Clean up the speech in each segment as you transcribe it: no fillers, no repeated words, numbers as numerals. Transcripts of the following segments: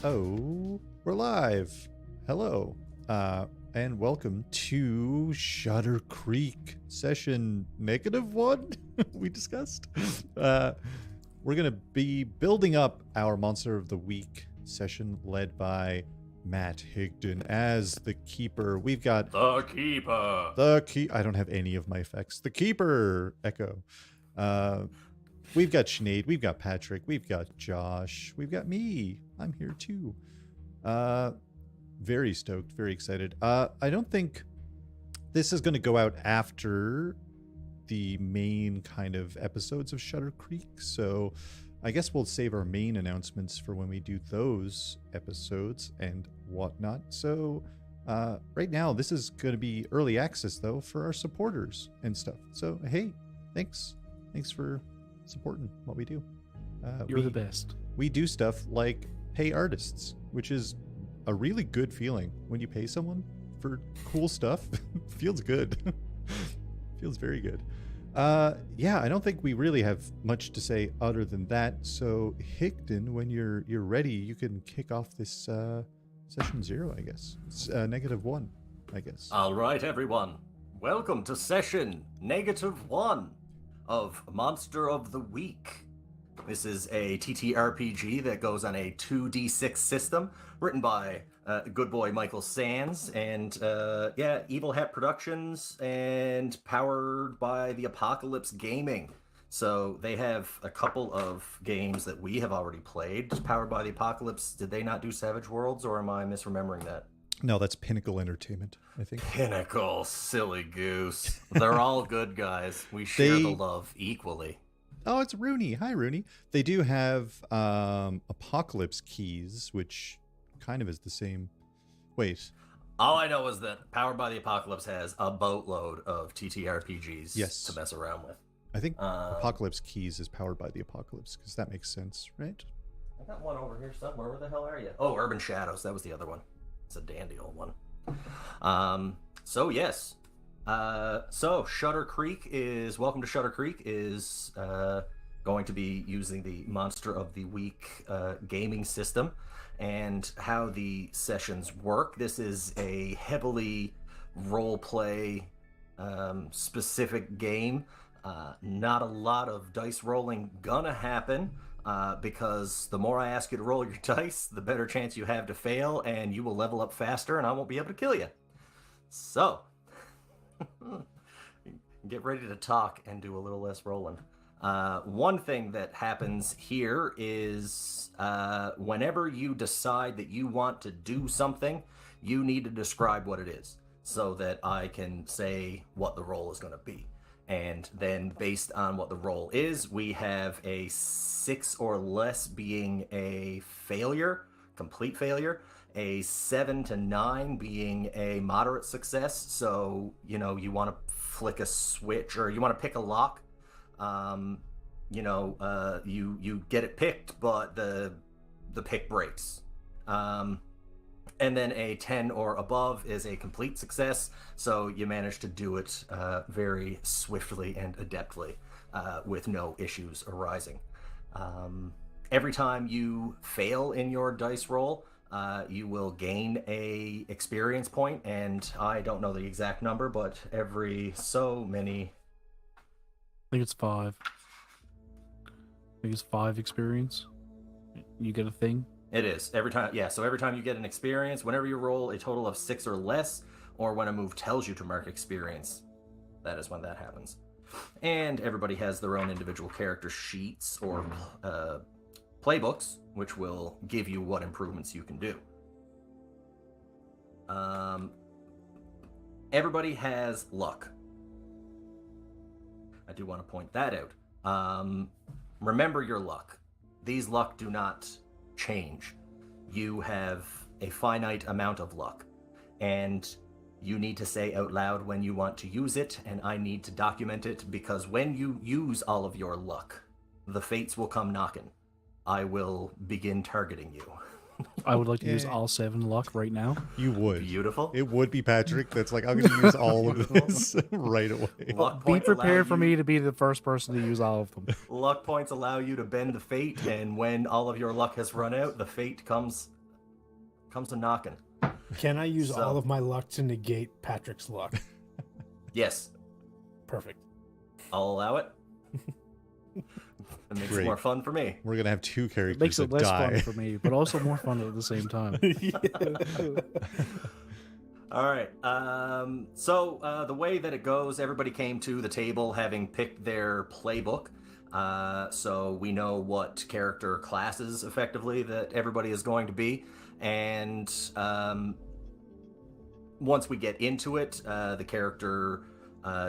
Oh, we're live. Hello, and welcome to Shuttercreek session -1 we discussed. We're going to be building up our Monster of the Week session led by Matt Higdon as the Keeper. We've got The Keeper. I don't have any of my effects. The Keeper Echo. We've got Sinead, we've got Patrick, we've got Josh, we've got me. I'm here too. Very stoked, very excited. I don't think this is going to go out after the main kind of episodes of Shuttercreek, so I guess we'll save our main announcements for when we do those episodes and whatnot. So right now, this is going to be early access, though, for our supporters and stuff. So, hey, thanks for supporting what we do. You're the best. We do stuff like pay artists, which is a really good feeling when you pay someone for cool stuff. Feels good. Feels very good. Yeah, I don't think we really have much to say other than that. So Higdon, when you're ready, you can kick off this session 0, I guess. It's -1, I guess. All right, everyone. Welcome to session -1 of Monster of the Week. This is a ttrpg that goes on a 2d6 system, written by good boy Michael Sands, and Evil Hat Productions, and powered by the Apocalypse Gaming. So they have a couple of games that we have already played, powered by the Apocalypse. Did they not do Savage Worlds, or am I misremembering that? No, that's Pinnacle Entertainment, I think. Pinnacle, silly goose. They're all good guys. We share the love equally. Oh, it's Rooney. Hi, Rooney. They do have Apocalypse Keys, which kind of is the same. Wait. All I know is that Powered by the Apocalypse has a boatload of TTRPGs to mess around with. I think Apocalypse Keys is Powered by the Apocalypse, because that makes sense, right? I got one over here somewhere. Where the hell are you? Oh, Urban Shadows. That was the other one. It's a dandy old one. So yes. So Shuttercreek is welcome to Shuttercreek is going to be using the Monster of the Week gaming system, and how the sessions work. This is a heavily role play specific game. Not a lot of dice rolling gonna happen. Because the more I ask you to roll your dice, the better chance you have to fail, and you will level up faster, and I won't be able to kill you. So, get ready to talk and do a little less rolling. One thing that happens here is whenever you decide that you want to do something, you need to describe what it is so that I can say what the roll is going to be. And then based on what the roll is, we have a 6 or less being a failure, complete failure, a 7 to 9 being a moderate success. So, you know, you want to flick a switch, or you want to pick a lock. You get it picked, but the pick breaks. And then a 10 or above is a complete success, so you manage to do it very swiftly and adeptly with no issues arising. Every time you fail in your dice roll, you will gain a experience point, and I don't know the exact number, but every so many... I think it's 5. I think it's 5 experience. You get a thing. It is. Every time, yeah, so every time you get an experience, whenever you roll a total of 6 or less, or when a move tells you to mark experience, that is when that happens. And everybody has their own individual character sheets or playbooks, which will give you what improvements you can do. Everybody has luck. I do want to point that out. Remember your luck. These luck do not change. You have a finite amount of luck, and you need to say out loud when you want to use it, and I need to document it, because when you use all of your luck, the fates will come knocking. I will begin targeting you. I would like to use all 7 luck right now. You would. Beautiful. It would be Patrick. That's like, I'm going to use all of this right away. Be prepared for me to be the first person to use all of them. Luck points allow you to bend the fate, and when all of your luck has run out, the fate comes comes to knocking. Can I use all of my luck to negate Patrick's luck? Yes. Perfect. I'll allow it. It makes it more fun for me. We're gonna have two characters It makes it that less die. fun for me, but also more fun at the same time. All right. So the way that it goes, everybody came to the table having picked their playbook. So we know what character classes, effectively, that everybody is going to be. And once we get into it, the character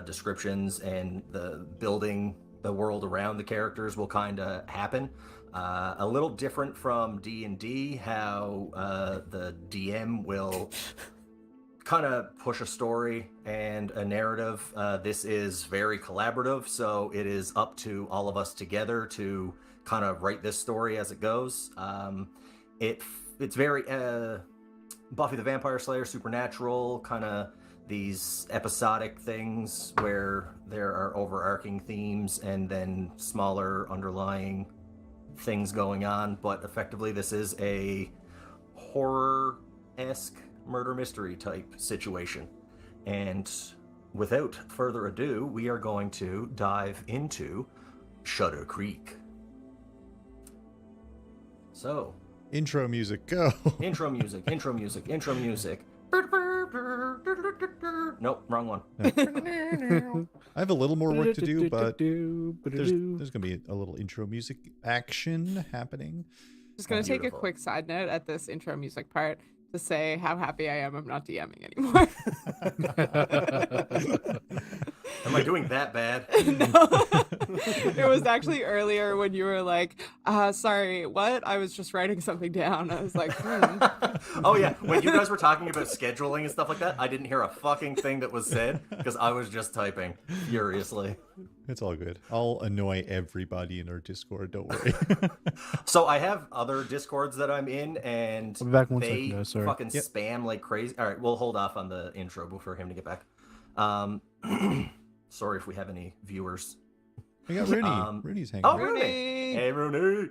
descriptions and the building the world around the characters will kind of happen. A little different from D&D, how the DM will kind of push a story and a narrative. This is very collaborative, so it is up to all of us together to kind of write this story as it goes. It's very Buffy the Vampire Slayer, Supernatural, kind of these episodic things where there are overarching themes and then smaller underlying things going on. But effectively, this is a horror-esque murder mystery type situation. And without further ado, we are going to dive into Shuttercreek. So, Intro music, go. intro music. Nope, wrong one. I have a little more work to do, but there's going to be a little intro music action happening. Just going to take a Beautiful. quick side note at this intro music part to say how happy I am I'm not DMing anymore. Am I doing that bad? No. It was actually earlier when you were like, sorry, what? I was just writing something down. I was like, Oh yeah, when you guys were talking about scheduling and stuff like that, I didn't hear a fucking thing that was said because I was just typing furiously. It's all good. I'll annoy everybody in our Discord, don't worry. So I have other Discords that I'm in, and I'll be back one they second, guys, sorry. fucking spam like crazy. All right, we'll hold off on the intro for him to get back. Sorry if we have any viewers. We got Rooney. Rooney's hanging out. Rooney. Hey, Rooney.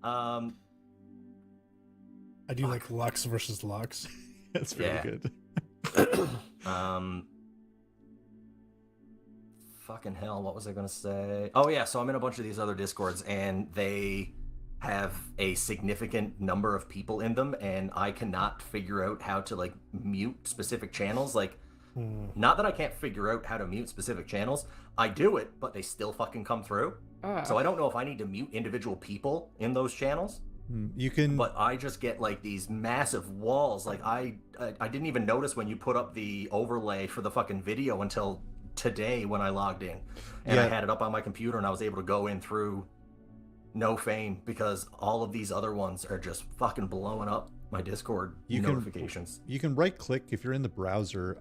I do like Lux versus Lux. That's very Yeah. good. Fucking hell, what was I gonna say? Oh yeah, so I'm in a bunch of these other Discords, and they have a significant number of people in them, and I cannot figure out how to like mute specific channels. Like, not that I can't figure out how to mute specific channels. I do it, but they still fucking come through. So I don't know if I need to mute individual people in those channels. You can. But I just get like these massive walls. Like I didn't even notice when you put up the overlay for the fucking video until today when I logged in, and I had it up on my computer, and I was able to go in through no fame because all of these other ones are just fucking blowing up my Discord notifications. You can right click if you're in the browser.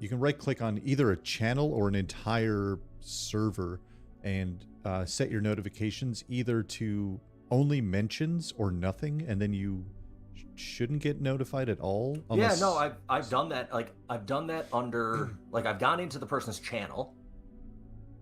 You can right click on either a channel or an entire server and set your notifications either to only mentions or nothing, and then you shouldn't get notified at all. Yeah, no, I've done that. Like I've done that under like I've gone into the person's channel,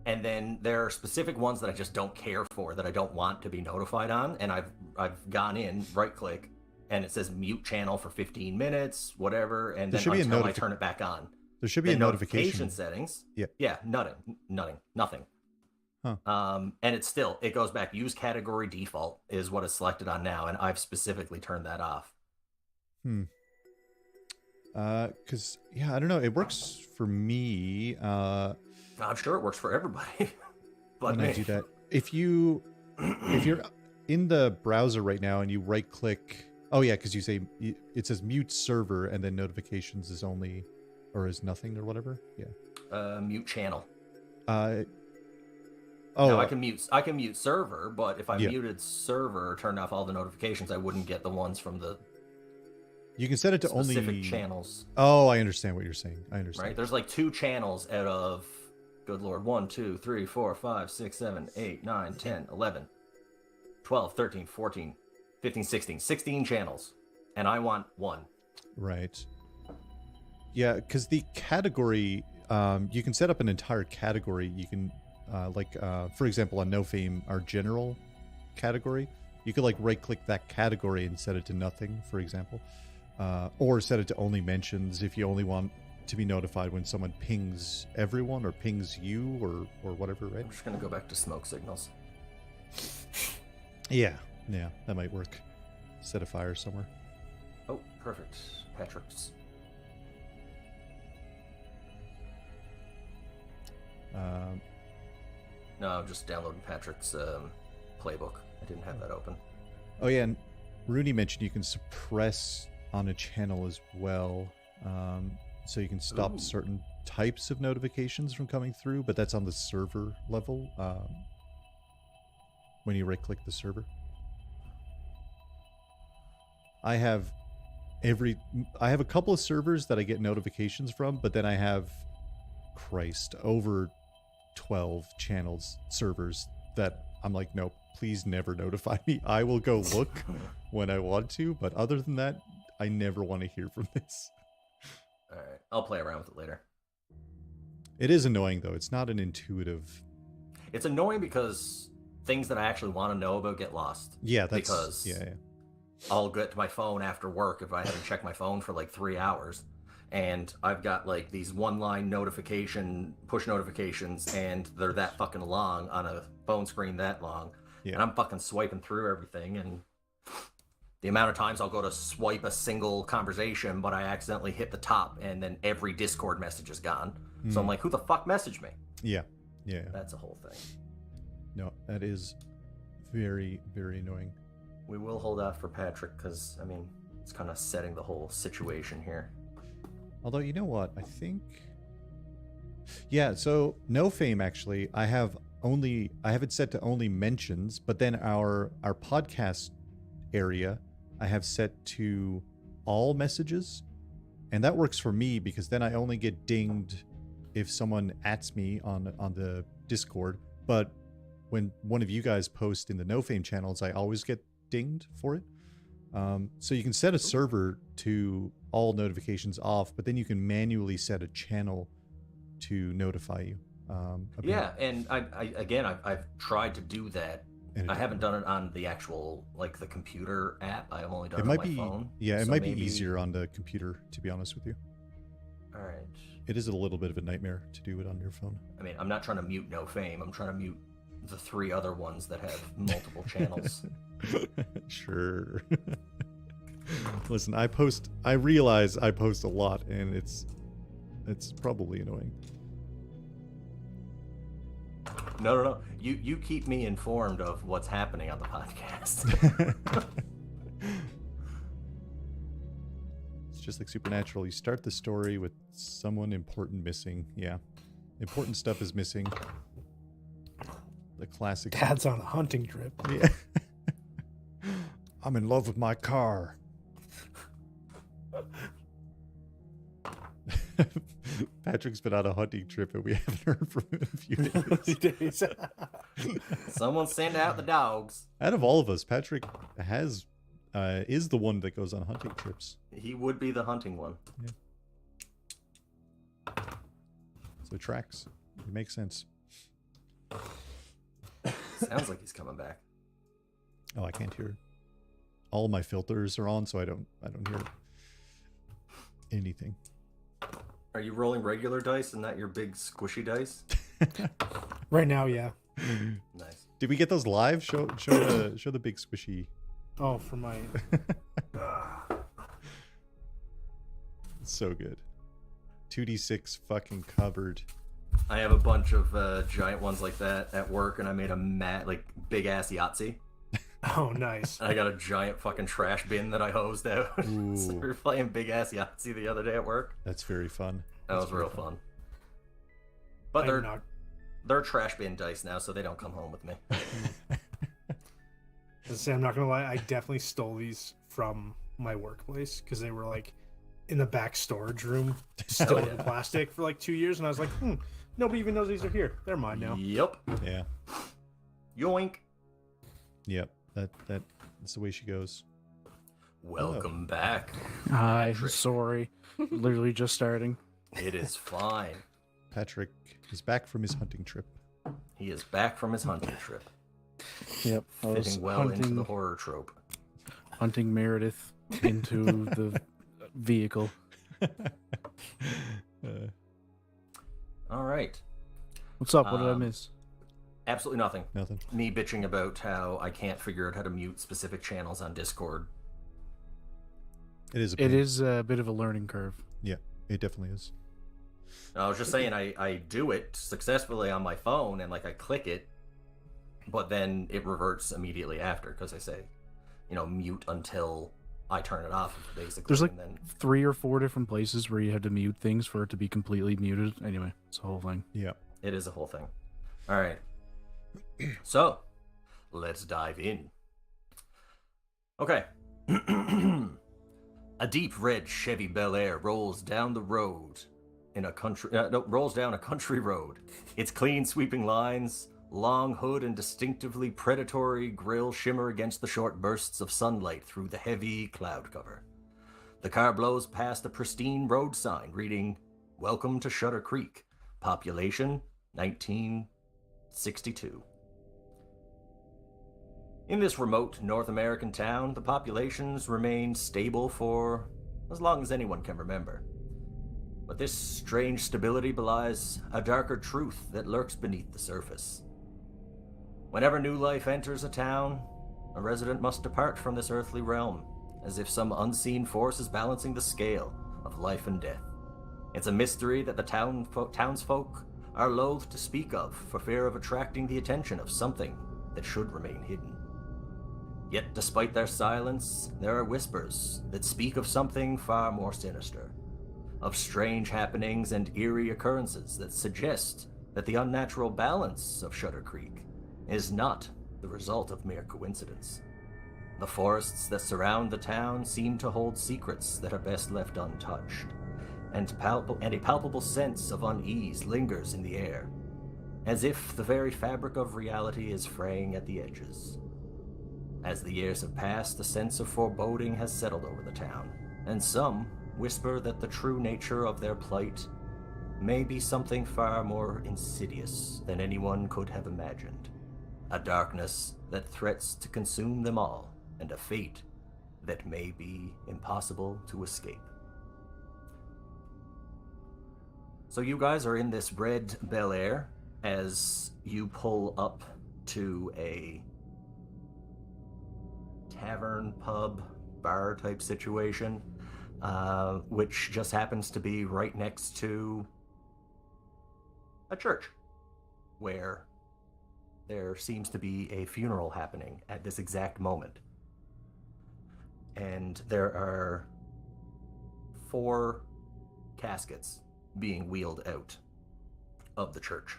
and then there are specific ones that I just don't care for, that I don't want to be notified on, and I've gone in, right click, and it says mute channel for 15 minutes, whatever, and then until I turn it back on. There should be a notification settings. Yeah, nothing. Huh. And it goes back. Use category default is what is selected on now, and I've specifically turned that off. Because I don't know, it works for me. I'm sure it works for everybody. But when I do that, if you're in the browser right now and you right click, because you say it says mute server and then notifications is only or is nothing or whatever. Mute channel. Now I can mute server, but if I muted server or turned off all the notifications, I wouldn't get the ones from the you can set it to specific only channels. Oh, I understand what you're saying. I understand. Right? There's like 2 channels out of, good lord, 1, 2, 3, 4, 5, 6, 7, 8, 9, 10, 11, 12, 13, 14, 15, 16. 16 channels. And I want 1. Right. Yeah, because the category, you can set up an entire category. You can, for example, on No Fame, our general category, You could like right-click that category and set it to nothing, for example, or set it to only mentions if you only want to be notified when someone pings everyone or pings you or whatever, right? I'm just gonna go back to smoke signals. Yeah, that might work. Set a fire somewhere. Oh, perfect. Patrick's. No, I'm just downloading Patrick's playbook. I didn't have that open. Oh yeah, and Rooney mentioned you can suppress on a channel as well, so you can stop Ooh. certain types of notifications from coming through, but that's on the server level. When you right-click the server, I have a couple of servers that I get notifications from, but then I have over 12 channels servers that I'm like, nope, please never notify me. I will go look when I want to, but other than that, I never want to hear from this. All right, I'll play around with it later. It is annoying though. It's not an intuitive. It's annoying because things that I actually want to know about get lost. Yeah, that's because yeah. I'll get to my phone after work if I haven't checked my phone for like 3 hours, and I've got like these one-line push notifications, and they're that fucking long on a phone screen that long, Yeah. and I'm fucking swiping through everything, and the amount of times I'll go to swipe a single conversation, but I accidentally hit the top, and then every Discord message is gone. So I'm like, who the fuck messaged me? Yeah. That's a whole thing. No, that is very, very annoying. We will hold out for Patrick because, I mean, it's kind of setting the whole situation here. Although, you know what? I think... Yeah, so no fame, actually. I have it set to only mentions, but then our podcast area, I have set to all messages. And that works for me because then I only get dinged if someone @s me on the Discord. But when one of you guys post in the no fame channels, I always get dinged for it. So you can set a server to all notifications off, but then you can manually set a channel to notify you. Yeah, and I've tried to do that. I haven't done it on the actual, like, the computer app. I've only done it on my phone. Yeah, it so might maybe... be easier on the computer, to be honest with you. All right. It is a little bit of a nightmare to do it on your phone. I mean, I'm not trying to mute no fame. I'm trying to mute the 3 other ones that have multiple channels. Sure. Listen, I realize I post a lot, and it's probably annoying. No. You keep me informed of what's happening on the podcast. It's just like Supernatural. You start the story with someone important missing. Yeah. Important stuff is missing. The classic. Dad's on a hunting trip. Yeah. I'm in love with my car. Patrick's been on a hunting trip and we haven't heard from him in a few days. Someone send out the dogs. Out of all of us, Patrick is the one that goes on hunting trips. He would be the hunting one. Yeah. So it tracks. It makes sense. Sounds like he's coming back. Oh, I can't hear. All my filters are on, so I don't hear anything. Are you rolling regular dice and not your big squishy dice? Right now, yeah. Nice. Did we get those live? Show the big squishy. Oh, for my... It's so good. 2d6 fucking covered. I have a bunch of giant ones like that at work, and I made a big ass Yahtzee. Oh, nice. I got a giant fucking trash bin that I hosed out. So we were playing big ass Yahtzee the other day at work. That's very fun. That was real fun. But they're trash bin dice now, so they don't come home with me. I'm not gonna lie, I definitely stole these from my workplace because they were like in the back storage room, still in plastic for like 2 years, and I was like, nobody even knows these are here. They're mine now. Yep. Yeah. Yoink. Yep. That's the way she goes. Welcome back. Hi, Patrick. sorry. Literally just starting. It is fine. Patrick is back from his hunting trip. He is back from his hunting trip. Yep. I was Fitting well into the hunting, horror trope. hunting Meredith into the vehicle. All right. What's up? What did I Um, miss? Absolutely nothing. Nothing. Me bitching about how I can't figure out how to mute specific channels on Discord. It is. It is a bit of a learning curve. Yeah, it definitely is. I was just saying I do it successfully on my phone and like I click it, but then it reverts immediately after because I say, mute until I turn it off, basically. There's like and then 3 or 4 different places where you have to mute things for it to be completely muted. Anyway, it's a whole thing. Yeah. it is a whole thing. All right. So, let's dive in. Okay. A deep red Chevy Bel Air rolls down the road rolls down a country road. Its clean sweeping lines, long hood, and distinctively predatory grille shimmer against the short bursts of sunlight through the heavy cloud cover. The car blows past a pristine road sign reading, "Welcome to Shuttercreek. Population 1962." In this remote North American town, the populations remained stable for as long as anyone can remember. But this strange stability belies a darker truth that lurks beneath the surface. Whenever new life enters a town, a resident must depart from this earthly realm, as if some unseen force is balancing the scale of life and death. It's a mystery that the townsfolk are loath to speak of for fear of attracting the attention of something that should remain hidden. Yet despite their silence, there are whispers that speak of something far more sinister, of strange happenings and eerie occurrences that suggest that the unnatural balance of Shuttercreek is not the result of mere coincidence. The forests that surround the town seem to hold secrets that are best left untouched, and a palpable sense of unease lingers in the air, as if the very fabric of reality is fraying at the edges. As the years have passed, a sense of foreboding has settled over the town, and some whisper that the true nature of their plight may be something far more insidious than anyone could have imagined. A darkness that threats to consume them all, and a fate that may be impossible to escape. So you guys are in this red Bel Air as you pull up to a tavern, pub, bar type situation, which just happens to be right next to a church where there seems to be a funeral happening at this exact moment. And there are 4 caskets being wheeled out of the church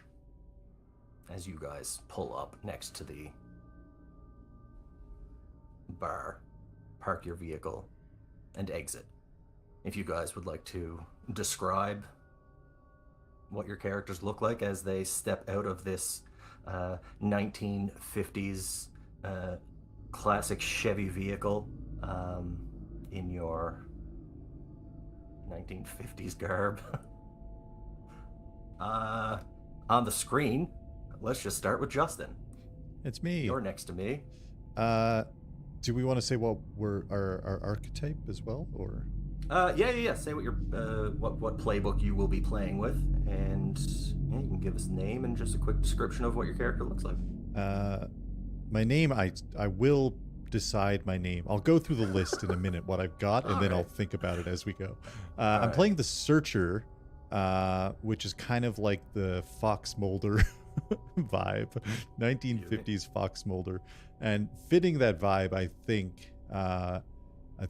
as you guys pull up next to the bar, park your vehicle, and exit. If you guys would like to describe what your characters look like as they step out of this 1950s classic Chevy vehicle in your 1950s garb. On the screen, let's just start with Justin. It's me. You're next to me. Do we want to say what we're our archetype as well, or? Yeah. Say what your what playbook you will be playing with, and you can give us a name and just a quick description of what your character looks like. My name, I will decide my name. I'll go through the list in a minute, what I've got, and then I'll think about it as we go. I'm playing the Searcher, which is kind of like the Fox Mulder vibe, 1950s Fox Mulder, and fitting that vibe, I think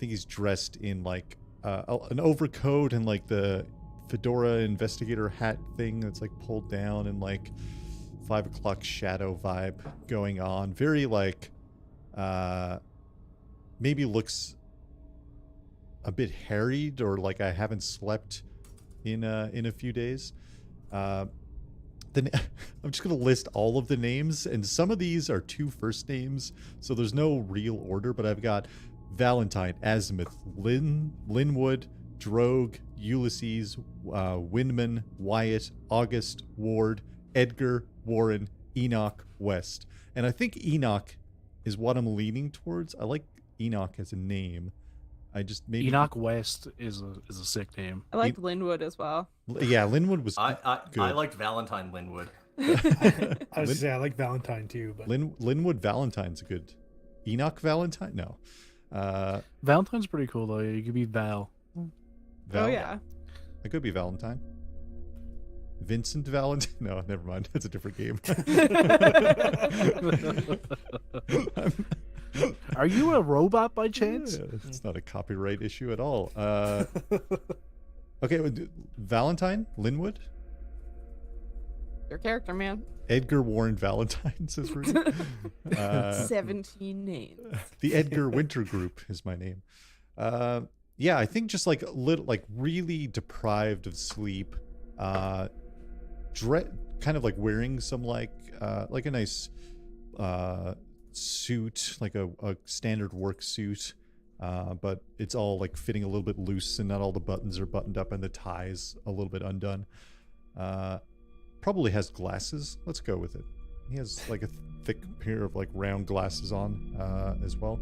he's dressed in like an overcoat and like the fedora investigator hat thing that's like pulled down, and like 5 o'clock shadow vibe going on. Very like maybe looks a bit harried, or like I haven't slept in a few days. Then I'm just gonna list all of the names, and some of these are 2 first names, so there's no real order, but I've got Valentine, Azimuth, Linwood, Drogue, Ulysses, Windman, Wyatt, August, Ward, Edgar, Warren, Enoch, West. And I think Enoch is what I'm leaning towards. I like Enoch as a name. I just maybe Enoch West is a sick name. I like Linwood as well. Yeah, Linwood was I good. liked Valentine Linwood. I was gonna say I like Valentine too, but Linwood Valentine's a good. Enoch Valentine? No. Valentine's pretty cool though. You could be Val. Val? Oh yeah. I could be Valentine. Vincent Valentine? No, never mind. That's a different game. Are you a robot by chance? It's not a copyright issue at all. Okay, Valentine? Linwood? Your character, man. Edgar Warren Valentine, says Rudy. 17 names. The Edgar Winter Group is my name. Yeah, I think just like a little, like really deprived of sleep, kind of like wearing some like a nice suit, like a standard work suit, but it's all like fitting a little bit loose and not all the buttons are buttoned up and the tie's a little bit undone. Probably has glasses. Let's go with it. He has like a thick pair of like round glasses on as well.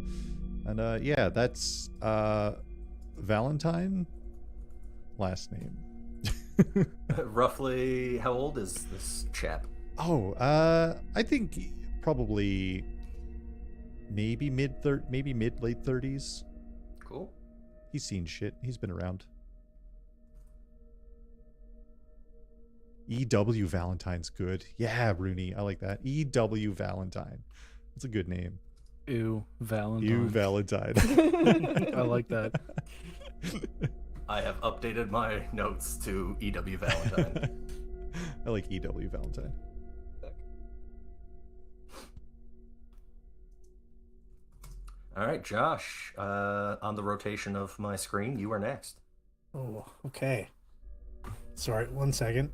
And yeah, that's Valentine, last name. Roughly, how old is this chap? Oh, I think probably maybe mid late 30s. Cool. He's seen shit. He's been around. E.W. Valentine's good. Yeah, Rooney, I like that. E.W. Valentine. That's a good name. Ew, Valentine. You Valentine. I like that. I have updated my notes to E.W. Valentine. I like E.W. Valentine. All right, Josh, on the rotation of my screen, you are next. oh, okay. Sorry, 1 second.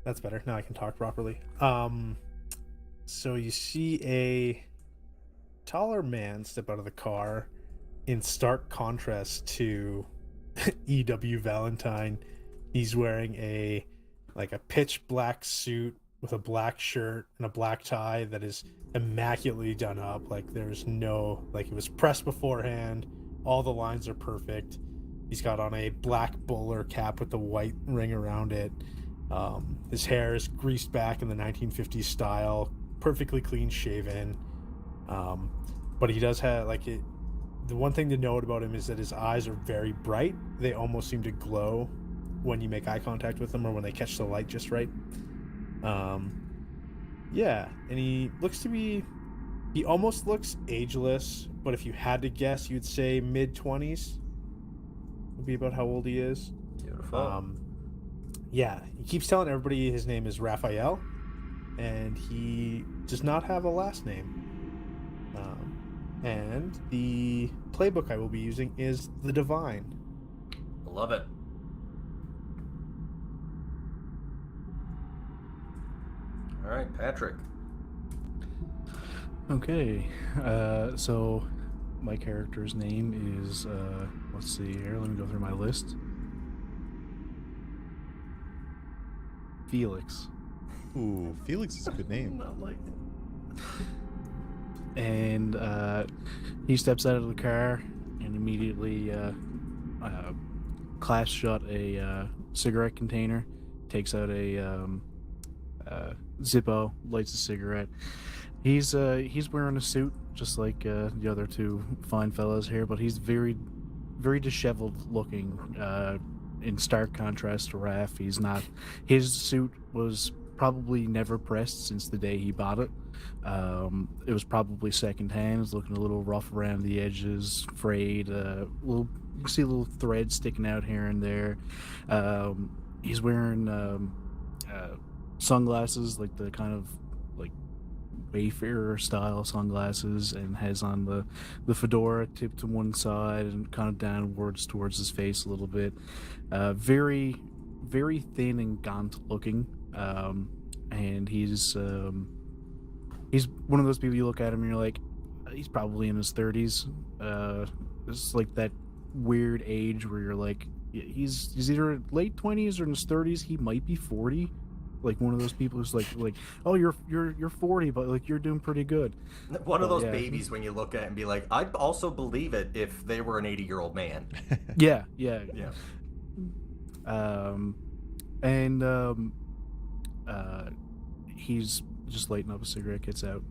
That's better. Now I can talk properly. So you see a taller man step out of the car in stark contrast to E.W. Valentine. He's wearing a pitch black suit with a black shirt and a black tie that is immaculately done up. Like there's no, like it was pressed beforehand. All the lines are perfect. He's got on a black bowler cap with the white ring around it. His hair is greased back in the 1950s style, perfectly clean shaven. But he does have the one thing to note about him is that his eyes are very bright. They almost seem to glow when you make eye contact with them or when they catch the light just right. Yeah, and he almost looks ageless, but if you had to guess, you'd say mid-20s would be about how old he is. Beautiful. Yeah, he keeps telling everybody his name is Raphael, and he does not have a last name. And the playbook I will be using is The Divine. Love it. All right, Patrick. Okay, so my character's name is, let's see here, let me go through my list. Felix. Ooh, Felix is a good name. Not like And he steps out of the car and immediately clasps shut a cigarette container, takes out a Zippo, lights a cigarette. He's wearing a suit just like the other two fine fellows here, but he's very, very disheveled looking. In stark contrast to Raph, his suit was probably never pressed since the day he bought it. It was probably secondhand. It was looking a little rough around the edges, frayed. You can see little threads sticking out here and there. He's wearing sunglasses, like the kind of like Wayfarer style sunglasses, and has on the fedora tipped to one side and kind of downwards towards his face a little bit. Very, very thin and gaunt looking. And he's one of those people you look at him and you're like, he's probably in his 30s. It's like that weird age where you're like, he's either late 20s or in his 30s. He might be 40. Like one of those people who's like, oh, you're 40, but like you're doing pretty good. One of But, those yeah. babies when you look at it and be like, I'd also believe it if they were an 80-year-old man. Yeah. Yeah. He's just lighting up a cigarette, gets out.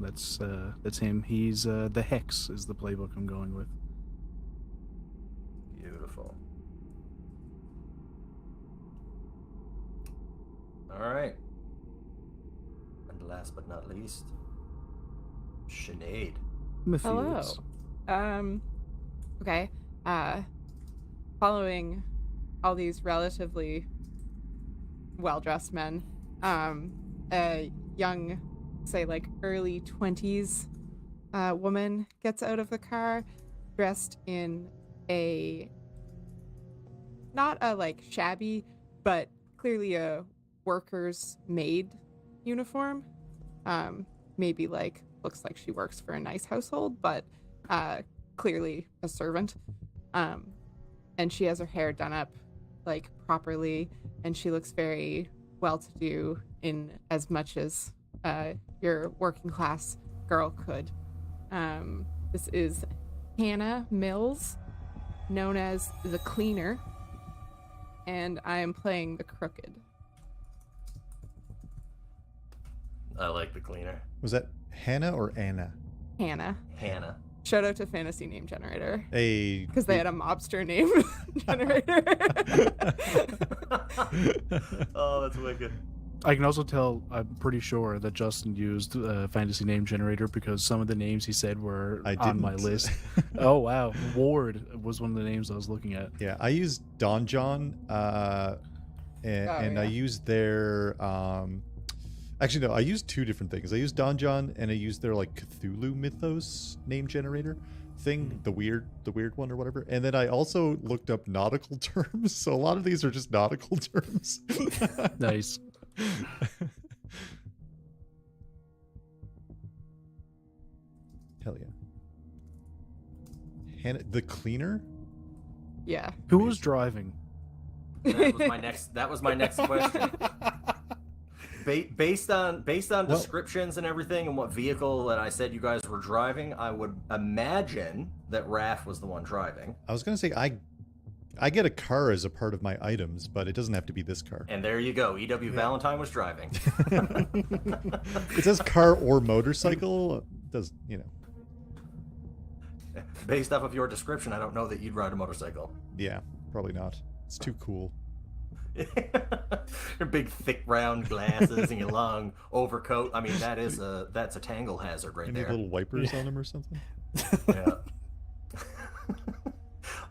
That's him. He's the Hex is the playbook I'm going with. Beautiful. All right. And last but not least, Sinead. Hello. Matthias. Okay. Following all these relatively well-dressed men, a young, say like early 20s woman gets out of the car dressed in a not a like shabby but clearly a worker's maid uniform. Maybe like looks like she works for a nice household, but clearly a servant. And she has her hair done up like properly, and she looks very well-to-do in as much as your working class girl could. This is Hannah Mills, known as the Cleaner, and I am playing the Crooked. I like the Cleaner. Was that Hannah or Anna? Hannah. Hannah. Shout out to Fantasy Name Generator. A Because they had a mobster name generator. Oh, that's wicked. I can also tell, I'm pretty sure that Justin used Fantasy Name Generator because some of the names he said were on my list. Oh, wow. Ward was one of the names I was looking at. Yeah, I used Don John, and I used their actually no, I used two different things. I used Don John and I used their like Cthulhu Mythos name generator thing, the weird one or whatever. And then I also looked up nautical terms. So a lot of these are just nautical terms. Nice. Hell yeah. Hannah, the Cleaner? Yeah. Who was driving? That was my next question. Based on descriptions and everything and what vehicle that I said you guys were driving, I would imagine that Raph was the one driving. I was gonna say I get a car as a part of my items, but it doesn't have to be this car. And there you go. E.W. Valentine was driving. It says car or motorcycle. Does Based off of your description, I don't know that you'd ride a motorcycle. Yeah, probably not. It's too cool. Your big, thick, round glasses and your long overcoat. I mean, that's a tangle hazard right Any there. little wipers on them or something? Yeah.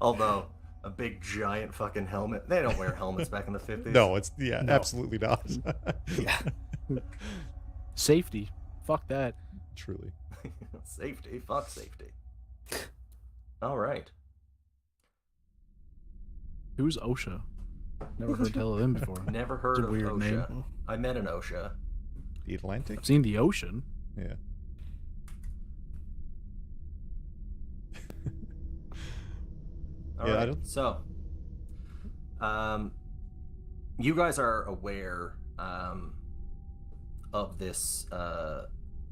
Although a big, giant fucking helmet. They don't wear helmets back in the 50s. No, absolutely not. Yeah. Safety. Fuck that. Truly. Safety. Fuck safety. All right. Who's OSHA? Never heard tell of him before. Never heard It's a of weird OSHA. name. I met an OSHA. The Atlantic? I've seen the ocean. Yeah. All Yeah, right. I don't... So, you guys are aware of this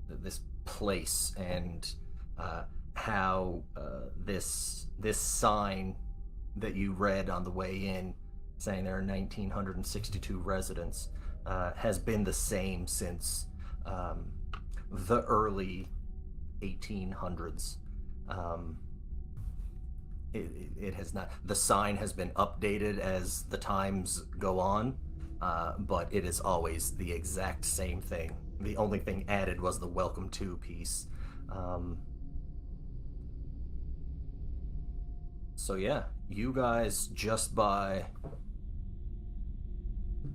this place and how this sign that you read on the way in, saying there are 1,962 residents, has been the same since the early 1800s. It has not. The sign has been updated as the times go on, but it is always the exact same thing. The only thing added was the "Welcome to" piece. So yeah, you guys just by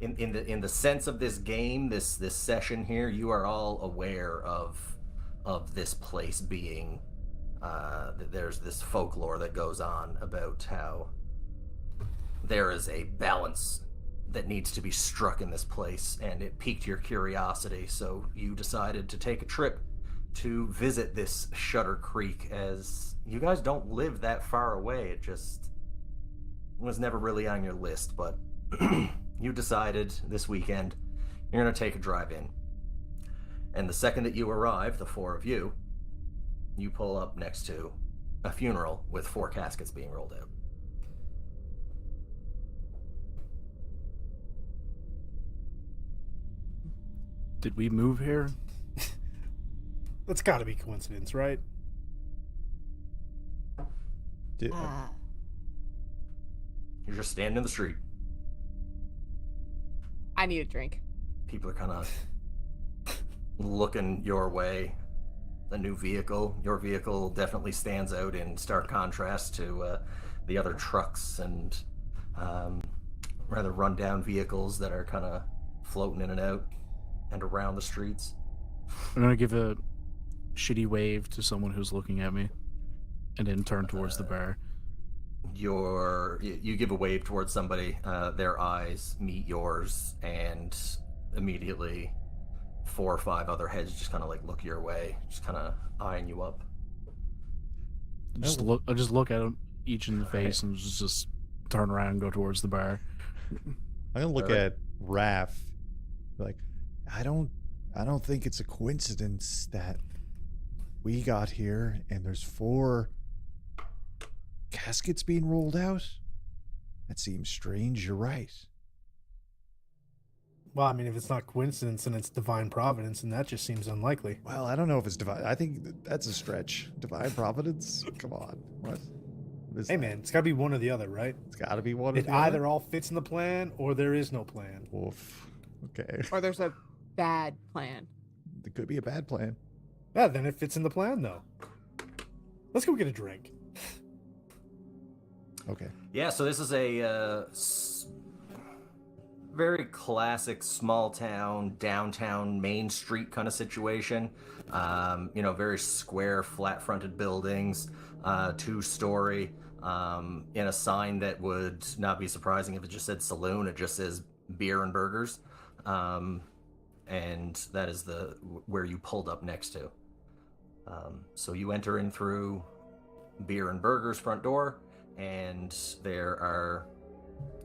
in the sense of this game, this session here, you are all aware of this place being. There's this folklore that goes on about how there is a balance that needs to be struck in this place, and it piqued your curiosity, so you decided to take a trip to visit this Shuttercreek, as you guys don't live that far away. It just was never really on your list, but you decided this weekend You're going to take a drive in. And the second that you arrive, the four of you pull up next to a funeral with 4 caskets being rolled out. Did we move here? That's got to be coincidence, right? Did, You're just standing in the street. I need a drink. People are kind of looking your way. A new vehicle. Your vehicle definitely stands out in stark contrast to the other trucks and rather rundown vehicles that are kind of floating in and out and around the streets. I'm gonna give a shitty wave to someone who's looking at me, and then turn towards the bar. You give a wave towards somebody. Their eyes meet yours, and immediately 4 or 5 other heads just kind of like look your way, just kind of eyeing you up. I just look at them each in the face and just turn around and go towards the bar. I'm gonna look at Raph, like, I don't think it's a coincidence that we got here and there's 4 caskets being rolled out. That seems strange. You're right. Well, I mean, if it's not coincidence and it's divine providence, and that just seems unlikely. Well, I don't know if it's divine. I think that's a stretch. Divine providence? Come on. What is Hey, that? man, it's got to be one or the other, right? It's got to be one. It either all fits in the plan or there is no plan. Oof. Okay. Or there's a bad plan. It could be a bad plan. Yeah, then it fits in the plan, though. Let's go get a drink. Okay. Yeah, so this is a very classic small town, downtown Main Street kind of situation. Very square, flat-fronted buildings, 2-story, and a sign that would not be surprising if it just said saloon. It just says beer and burgers, and that is where you pulled up next to. So you enter in through Beer and Burgers front door, and there are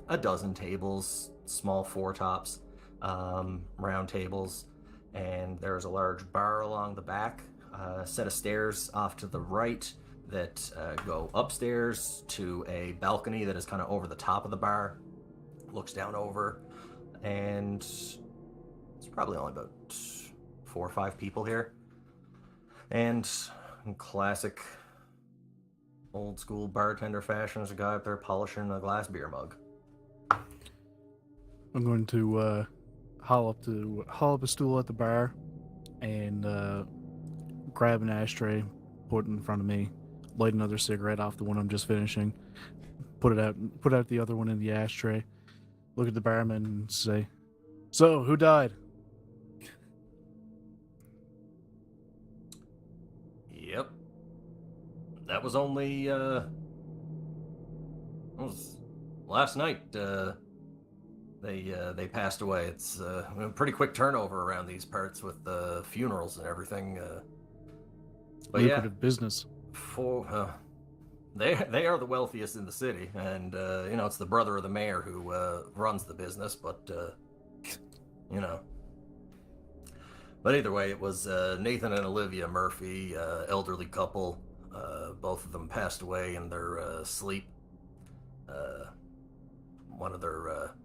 a dozen tables, small 4-tops, round tables, and there's a large bar along the back, a set of stairs off to the right that go upstairs to a balcony that is kind of over the top of the bar, looks down over, and it's probably only about 4 or 5 people here. And in classic old school bartender fashion, there's a guy up there polishing a glass beer mug. I'm going to haul up a stool at the bar and grab an ashtray, put it in front of me, light another cigarette off the one I'm just finishing, put out the other one in the ashtray, look at the barman and say, "So, who died?" Yep. That was only, it was last night, they passed away. It's a pretty quick turnover around these parts with funerals and everything. But Lucrative business. They are the wealthiest in the city, and it's the brother of the mayor who runs the business. But But either way, it was Nathan and Olivia Murphy, elderly couple. Both of them passed away in their sleep. One of their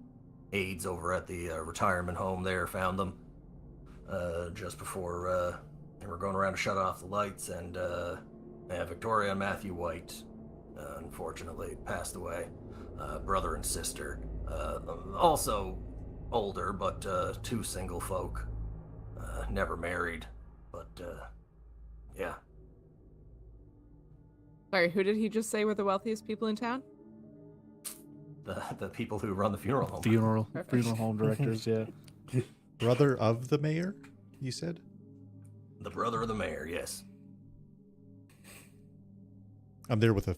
aides over at the retirement home there found them just before they were going around to shut off the lights, and Victoria and Matthew White, unfortunately, passed away. Brother and sister, also older, but 2 single folk, never married, but yeah. Sorry, who did he just say were the wealthiest people in town? The people who run the funeral home. Funeral Perfect. home directors, yeah. Brother of the mayor, you said? The brother of the mayor, yes. I'm there with a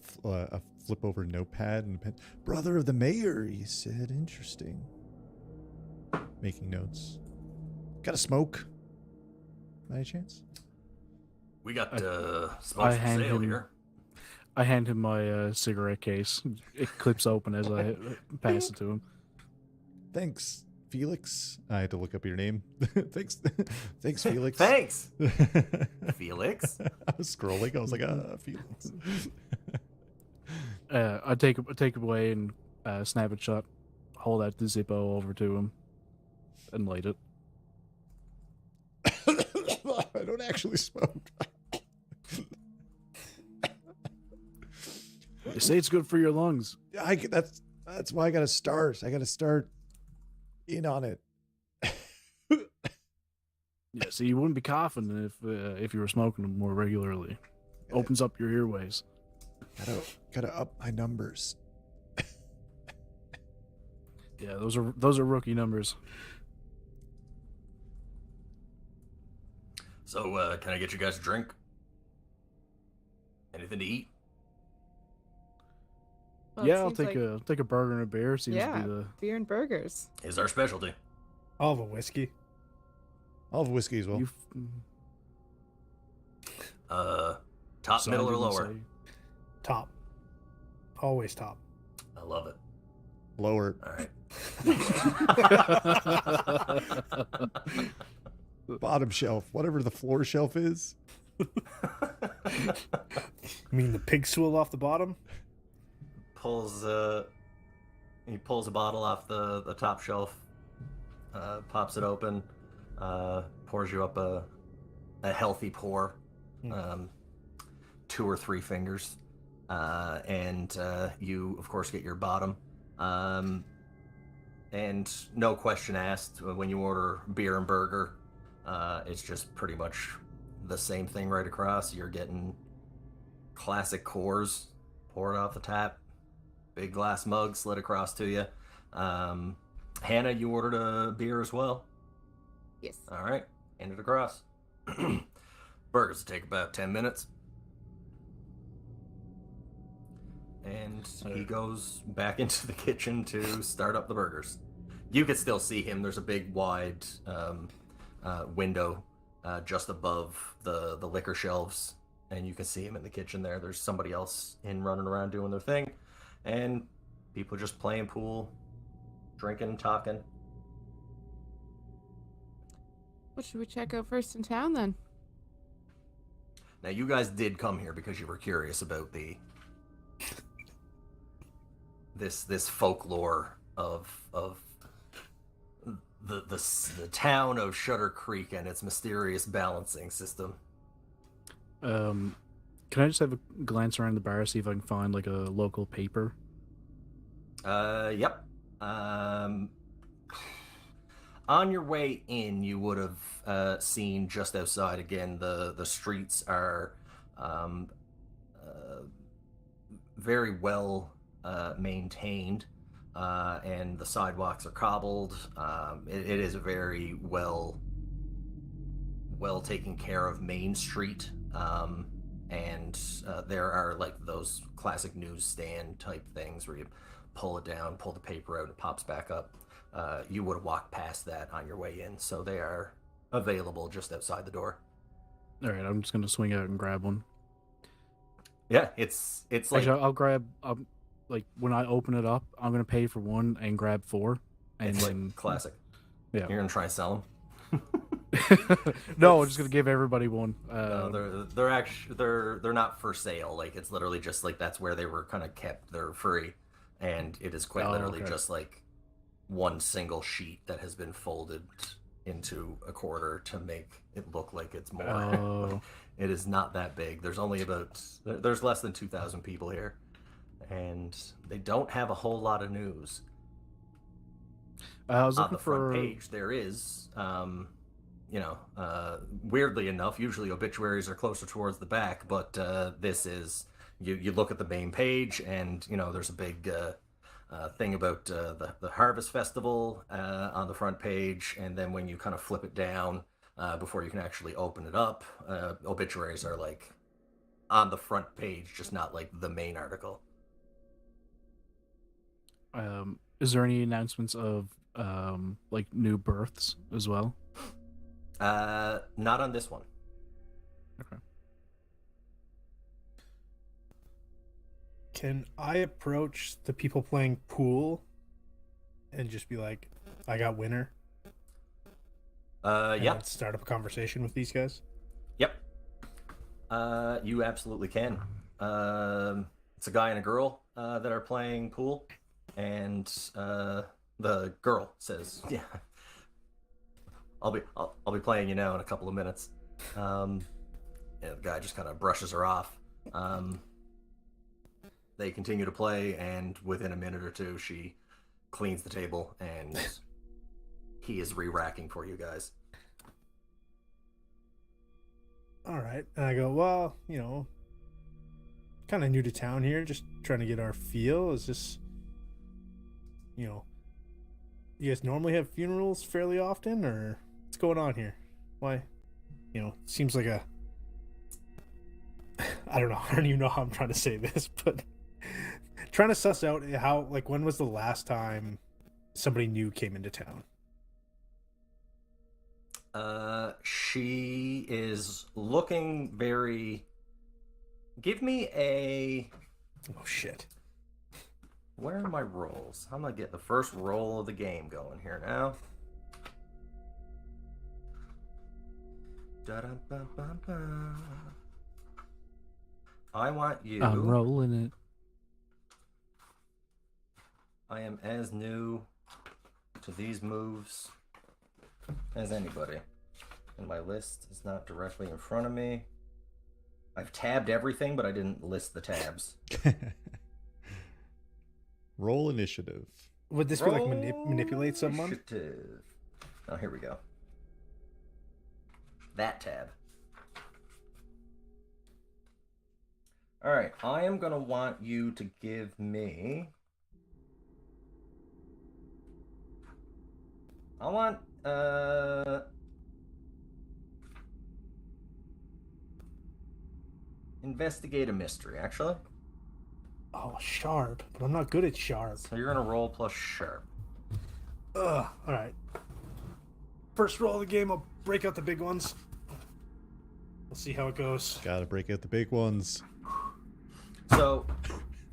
flip over notepad and a pen. Brother of the mayor, you said. Interesting. Making notes. Got a smoke? By any chance? We got I smokes for hand sale him- here. I hand him my cigarette case. It clips open as I pass it to him. Thanks Felix. I had to look up your name. Thanks, Felix. Thanks, Felix. I was scrolling. I was like, Felix. I take it away and snap it shut. Hold out the Zippo over to him and light it. I don't actually smoke. They say it's good for your lungs. That's why I gotta start. I gotta start in on it. Yeah, see, you wouldn't be coughing if you were smoking them more regularly. Opens up your airways. Gotta up my numbers. Yeah, those are rookie numbers. So, can I get you guys a drink? Anything to eat? Well, it Yeah, I'll seems take a burger and a beer. Seems to be the beer and burgers. Is our specialty. I'll have a whiskey. I'll have whiskey as well. Top, So middle, I or didn't lower? say- Top. Always top. I love it. Lower. All right. Bottom shelf. Whatever the floor shelf is. You mean the pig swill off the bottom? He pulls a bottle off the top shelf, pops it open, pours you up a healthy pour, 2 or 3 fingers, and you of course get your bottom, and no question asked when you order beer and burger. It's just pretty much the same thing right across. You're getting classic Coors poured off the tap, big glass mug slid across to you. Hannah, you ordered a beer as well? Yes. All right, hand it across. Burgers will take about 10 minutes. And he goes back into the kitchen to start up the burgers. You can still see him. There's a big wide window just above the liquor shelves, and you can see him in the kitchen there. There's somebody else running around doing their thing, and people just playing pool, drinking, talking. What should we check out first in town then? Now, you guys did come here because you were curious about this folklore of the town of Shuttercreek and its mysterious balancing system. Can I just have a glance around the bar, see if I can find like a local paper? Yep. On your way in, you would have seen just outside again. The streets are very well maintained, and the sidewalks are cobbled. It is a very well taken care of main street, and there are like those classic newsstand type things where you pull it down, pull the paper out, and it pops back up. You would have walked past that on your way in, so they are available just outside the door. All right, I'm just gonna swing out and grab one. Yeah, it's like Actually, I'll grab. Like when I open it up, I'm gonna pay for one and grab 4. And it's then like classic. Yeah. You're gonna try and sell them. No, I'm just gonna give everybody one. No, they're actually they're not for sale. Like it's literally just like that's where they were kind of kept. They're free, and it is quite literally okay. just like one single sheet that has been folded into a quarter to make it look like it's more. Oh. It is not that big. There's less than 2,000 people here, and they don't have a whole lot of news. I was On looking the front for. page there is weirdly enough, usually obituaries are closer towards the back, but this is you look at the main page and there's a big thing about the harvest festival on the front page, and then when you kind of flip it down before you can actually open it up, obituaries are like on the front page, just not like the main article. Is there any announcements of like new births as well? Not on this one. Okay. Can I approach the people playing pool and just be like, I got winner. Yep. Start up a conversation with these guys. Yep. You absolutely can. It's a guy and a girl that are playing pool, and the girl says, "Yeah, I'll be playing you now in a couple of minutes." And the guy just kind of brushes her off. They continue to play, and within a minute or two, she cleans the table, and he is re-racking for you guys. All right. And I go, well, you know, kind of new to town here, just trying to get our feel. Is this, you know, you guys normally have funerals fairly often, or what's going on here? Why, you know, seems like a, I don't know. I don't even know how I'm trying to say this, but trying to suss out how, like, when was the last time somebody new came into town? She is looking very... Give me a... Oh, shit. Where are my rolls? I'm gonna get the first roll of the game going here now. Da-da-ba-ba-ba. I want you... I'm rolling it. I am as new to these moves as anybody. And my list is not directly in front of me. I've tabbed everything, but I didn't list the tabs. Roll initiative. Would this be like manipulate someone? Initiative. Oh, here we go. That tab. Alright, I am going to want you to give me... I want, investigate a mystery, actually. Oh, sharp. But I'm not good at sharp. So you're going to roll plus sharp. Ugh. All right. First roll of the game, I'll break out the big ones. We'll see how it goes. Gotta break out the big ones. So,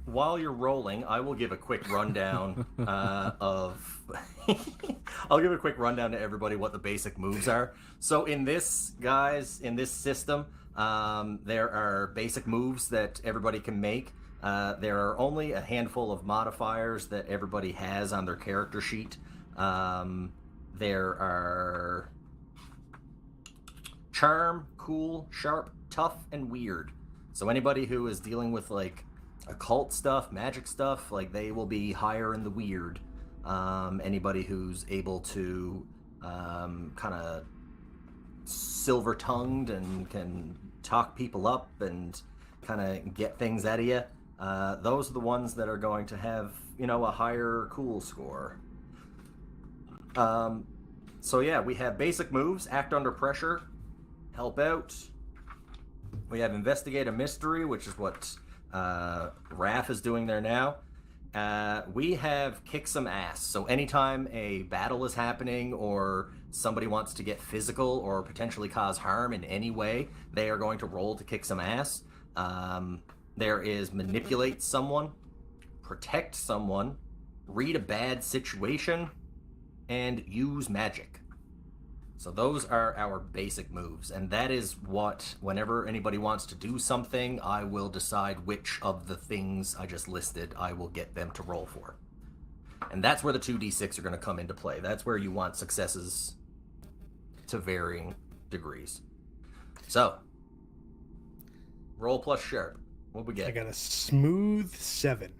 while you're rolling, I will give a quick rundown of... I'll give a quick rundown to everybody what the basic moves are. So in this, guys, in this system, there are basic moves that everybody can make. There are only a handful of modifiers that everybody has on their character sheet. There are charm, cool, sharp, tough, and weird. So anybody who is dealing with like occult stuff, magic stuff, like they will be higher in the weird. Anybody who's able to kind of silver-tongued and can talk people up and kind of get things out of you, those are the ones that are going to have, you know, a higher cool score. So yeah, we have basic moves: act under pressure, help out. We have investigate a mystery, which is what Raph is doing there now. We have kick some ass. So anytime a battle is happening or somebody wants to get physical or potentially cause harm in any way, they are going to roll to kick some ass. There is manipulate someone, protect someone, read a bad situation, and use magic. So those are our basic moves, and that is what, whenever anybody wants to do something, I will decide which of the things I just listed I will get them to roll for. And that's where the 2d6 are going to come into play. That's where you want successes to varying degrees. So, roll plus sharp. What we get? I got a smooth 7.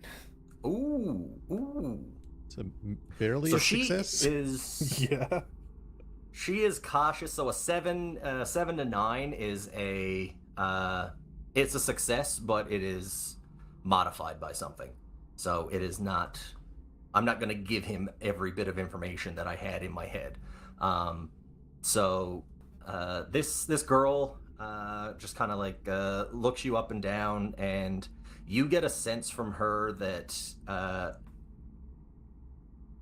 Ooh. It's barely So a success. she is... Yeah. She is cautious, so a 7 to 9 is a it's a success, but it is modified by something. So it is not. I'm not going to give him every bit of information that I had in my head. This girl just kind of like looks you up and down, and you get a sense from her that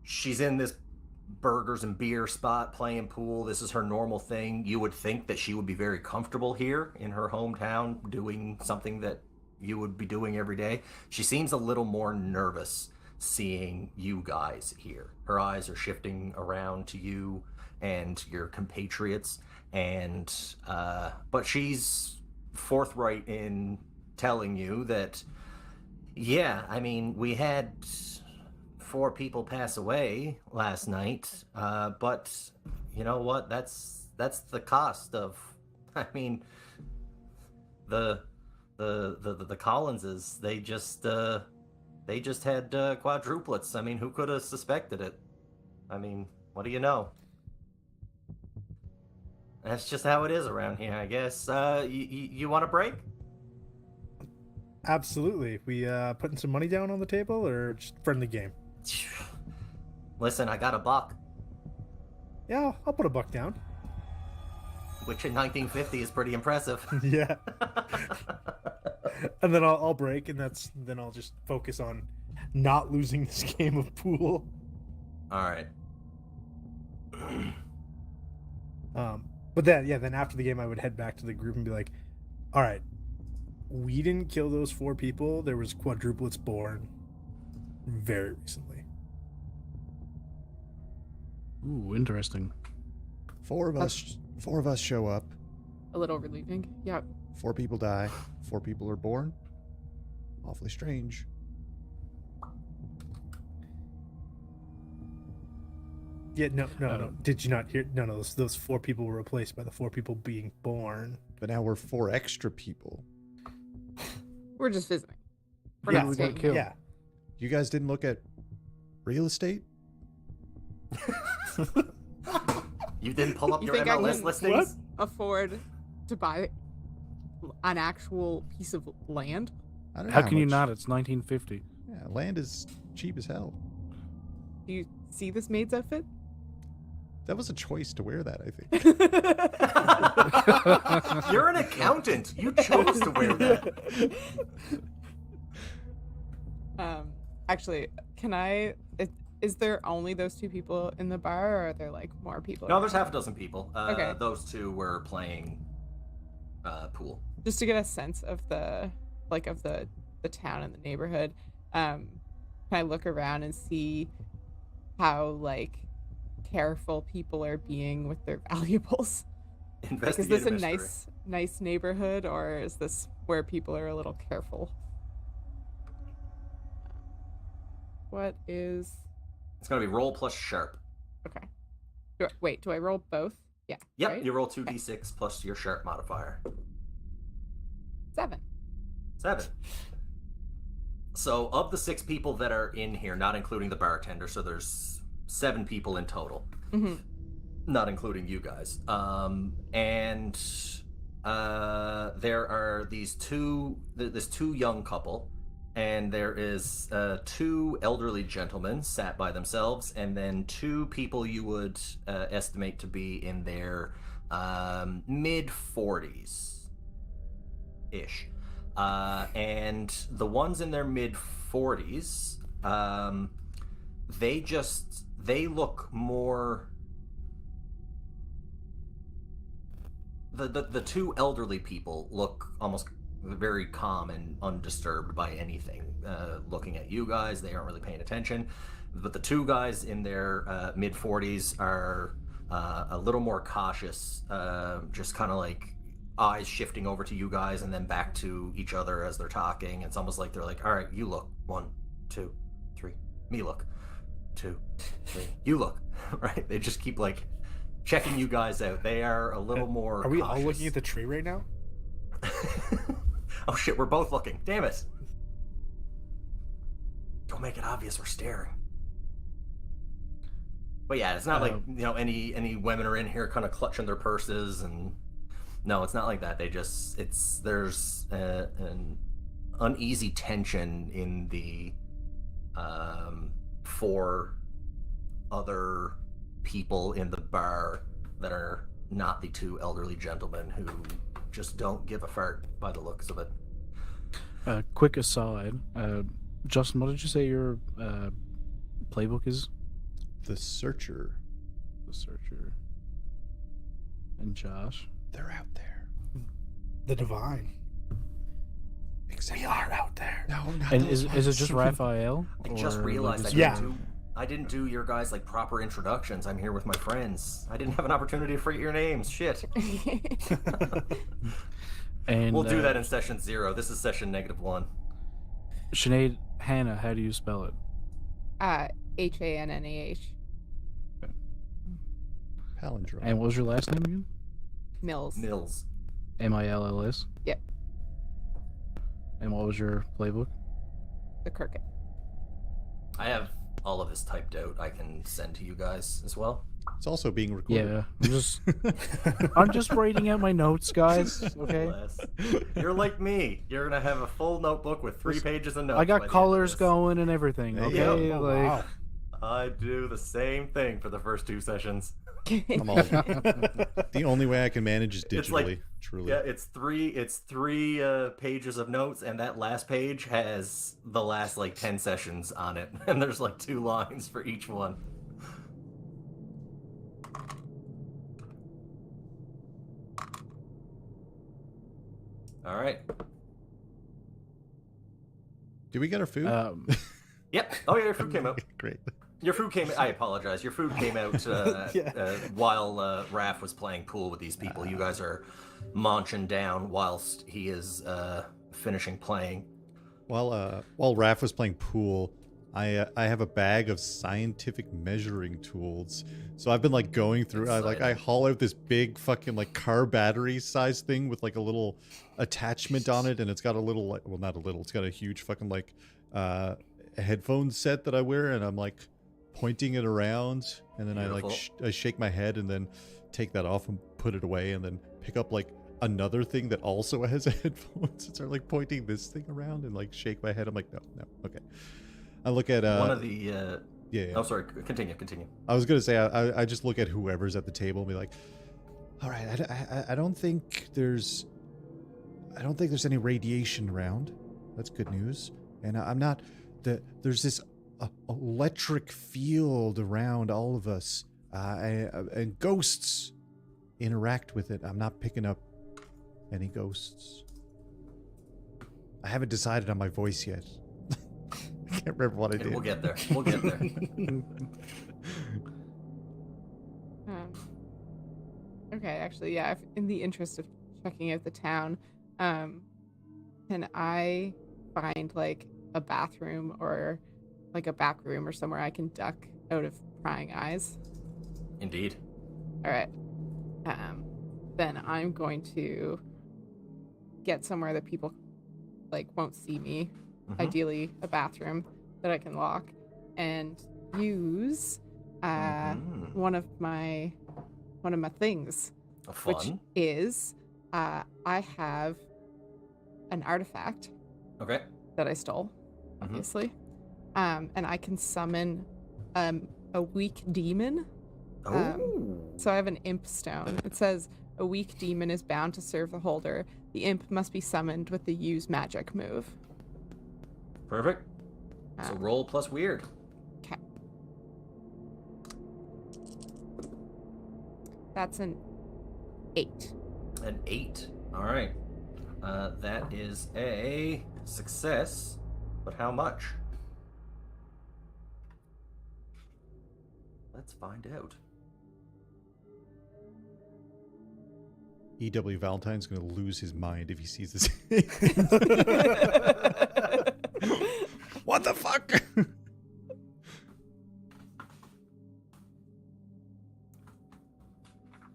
she's in this burgers and beer spot playing pool. This is her normal thing. You would think that she would be very comfortable here in her hometown doing something that you would be doing every day. She seems a little more nervous seeing you guys here. Her eyes are shifting around to you and your compatriots, and but she's forthright in telling you that, yeah, I mean, we had 4 people pass away last night, but you know what? That's the cost of, I mean, the Collinses. They just had quadruplets. I mean, who could have suspected it? I mean, what do you know? That's just how it is around here, I guess. You want a break? Absolutely. We putting some money down on the table or just friendly game? Listen, I got $1. Yeah, I'll put $1 down. Which in 1950 is pretty impressive. Yeah. And then I'll break, and then I'll just focus on not losing this game of pool. All right. But then after the game, I would head back to the group and be like, all right, we didn't kill those 4 people. There was quadruplets born very recently. Ooh, interesting. 4 of us show up. A little relieving. Yep. 4 people die. 4 people are born. Awfully strange. Yeah, no. Did you not hear? No, those 4 people were replaced by the 4 people being born. But now we're 4 extra people. We're just visiting. We're Yeah, not we staying. got killed. Yeah. You guys didn't look at real estate? You didn't pull up You your think I MLS can- listings? Afford to buy an actual piece of land? I don't know How can you much- not? It's 1950. Yeah, land is cheap as hell. Do you see this maid's outfit? That was a choice to wear that, I think. You're an accountant. You chose to wear that. Actually, can I? Is there only those 2 people in the bar, or are there like more people? No, there's half a dozen people. Okay. Those 2 were playing pool. Just to get a sense of the town and the neighborhood. Can I look around and see how like careful people are being with their valuables? Like, is this a nice neighborhood, or is this where people are a little careful? What is? It's gonna be roll plus sharp. Okay. Do I roll both? Yeah. Yep, right? you roll 2d6 plus your sharp modifier. 7. 7. So of the 6 people that are in here, not including the bartender, so there's 7 people in total, not including you guys. And there are this 2 young couple, and there is 2 elderly gentlemen sat by themselves, and then 2 people you would estimate to be in their mid-40s ish. And the ones in their mid-40s, they look more... The 2 elderly people look almost very calm and undisturbed by anything. Looking at you guys, they aren't really paying attention. But the 2 guys in their mid-40s are a little more cautious, just kind of like eyes shifting over to you guys and then back to each other as they're talking. It's almost like they're like, all right, you look, 1, 2, 3, me look, 2, 3, you look. Right? They just keep like checking you guys out. They are a little more Are we cautious. all looking at the tree right now? Oh shit, we're both looking. Damn it. Don't make it obvious we're staring. But yeah, it's not like, any women are in here kind of clutching their purses, and no, it's not like that. There's an uneasy tension in the 4 other people in the bar that are not the 2 elderly gentlemen who just don't give a fart by the looks of it. Quick aside, Justin, what did you say your playbook is? The Searcher. The Searcher. And Josh? They're out there. The Divine. Except We are out there. No, not And those is it just ones. Raphael? I just Or, realized like, I is Yeah. didn't do. I didn't do your guys like proper introductions. I'm here with my friends. I didn't have an opportunity to forget your names. Shit. And We'll do that in session 0. This is session -1. Sinead, Hannah, how do you spell it? Hannah. Palindrome. And what was your last name again? Mills. Mills. Mills? Yep. And what was your playbook? The Crooked. I have all of this typed out. I can send to you guys as well. It's also being recorded. Yeah, I'm just writing out my notes, guys. Okay. Bless. You're like me. You're gonna have a full notebook with 3 pages of notes. I by the got end of colors this. going and everything. There Okay, you Oh, like wow. I do the same thing for the first 2 sessions. I'm all, the only way I can manage is digitally. It's like- truly. Yeah, it's three pages of notes, and that last page has the last like 10 sessions on it, and there's like 2 lines for each one. All right. Did we get our food? Yep. Oh yeah, your food came out. Great. Your food came. I apologize. Your food came out Yeah. while Raph was playing pool with these people. You guys are munching down whilst he is finishing playing. While Raph was playing pool, I have a bag of scientific measuring tools. So I've been like going through. I haul out this big fucking like car battery size thing with like a little attachment on it, and it's got a little like, well, not a little. It's got a huge fucking like headphone set that I wear, and I'm like pointing it around, and then Beautiful. I shake my head and then take that off and put it away, and then pick up like another thing that also has headphones and start like pointing this thing around and like shake my head. I'm like, no, okay. I look at One of the. yeah. Oh, sorry. Continue. I was gonna say I just look at whoever's at the table and be like, all right, I don't think there's any radiation around. That's good news. And I'm not there's this electric field around all of us, and ghosts interact with it. I'm not picking up any ghosts. I haven't decided on my voice yet. I can't remember what I did. We'll get there. We'll get there. Okay, actually, yeah. In the interest of checking out the town, can I find like a bathroom or like a back room or somewhere I can duck out of prying eyes? Indeed. All right. Then I'm going to get somewhere that people like won't see me. Mhm. Ideally, a bathroom that I can lock and use Mhm. one of my things, Fun. which is I have an artifact Okay. that I stole, Mhm. obviously, and I can summon a weak demon. Oh. So I have an imp stone. It says a weak demon is bound to serve the holder. The imp must be summoned with the use magic move. Perfect. So roll plus weird. Okay. That's an 8. An 8. All right. That is a success, but how much? Let's find out. E.W. Valentine's going to lose his mind if he sees this. What the fuck?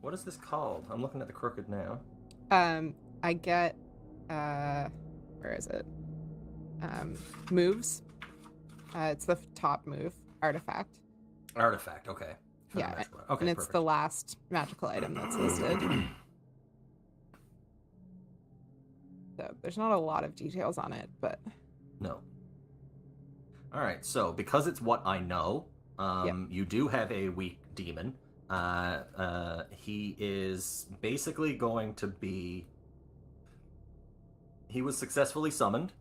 What is this called? I'm looking at the crooked now. I get where is it? Moves. It's the top move, artifact. Artifact. Okay. For the Yeah, magical- Okay. and it's perfect. the last magical item that's listed. So there's not a lot of details on it, but No. All right. So because it's what I know, you do have a weak demon. He is basically going to be. He was successfully summoned.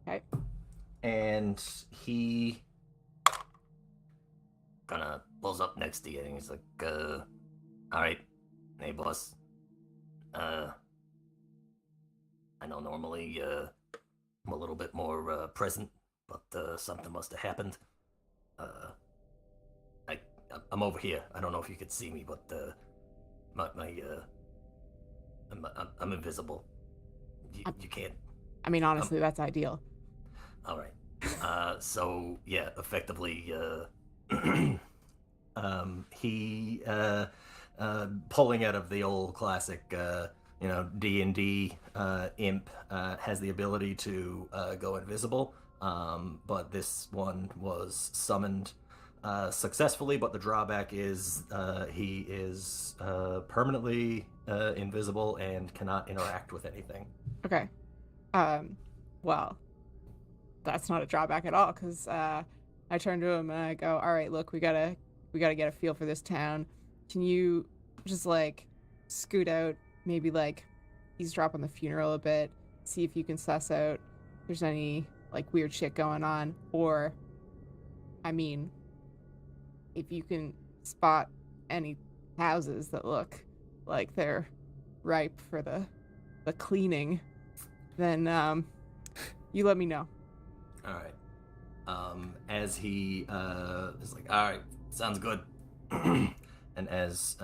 Okay. And he gonna pulls up next to you and he's like, all right, hey boss. I know normally I'm a little bit more present, but something must have happened. I'm over here. I don't know if you could see me, but I'm invisible. You can't. I mean, honestly, that's ideal. All right. So yeah, effectively, he pulling out of the old classic, D&D imp has the ability to go invisible. But this one was summoned successfully, but the drawback is he is permanently invisible and cannot interact with anything. Okay. Well, that's not a drawback at all, because I turn to him and I go, all right, look, we gotta get a feel for this town. Can you just like scoot out, maybe like eavesdrop on the funeral a bit, see if you can suss out if there's any like weird shit going on, or I mean, if you can spot any houses that look like they're ripe for the cleaning, then you let me know. All right. As he is like, all right, sounds good. And as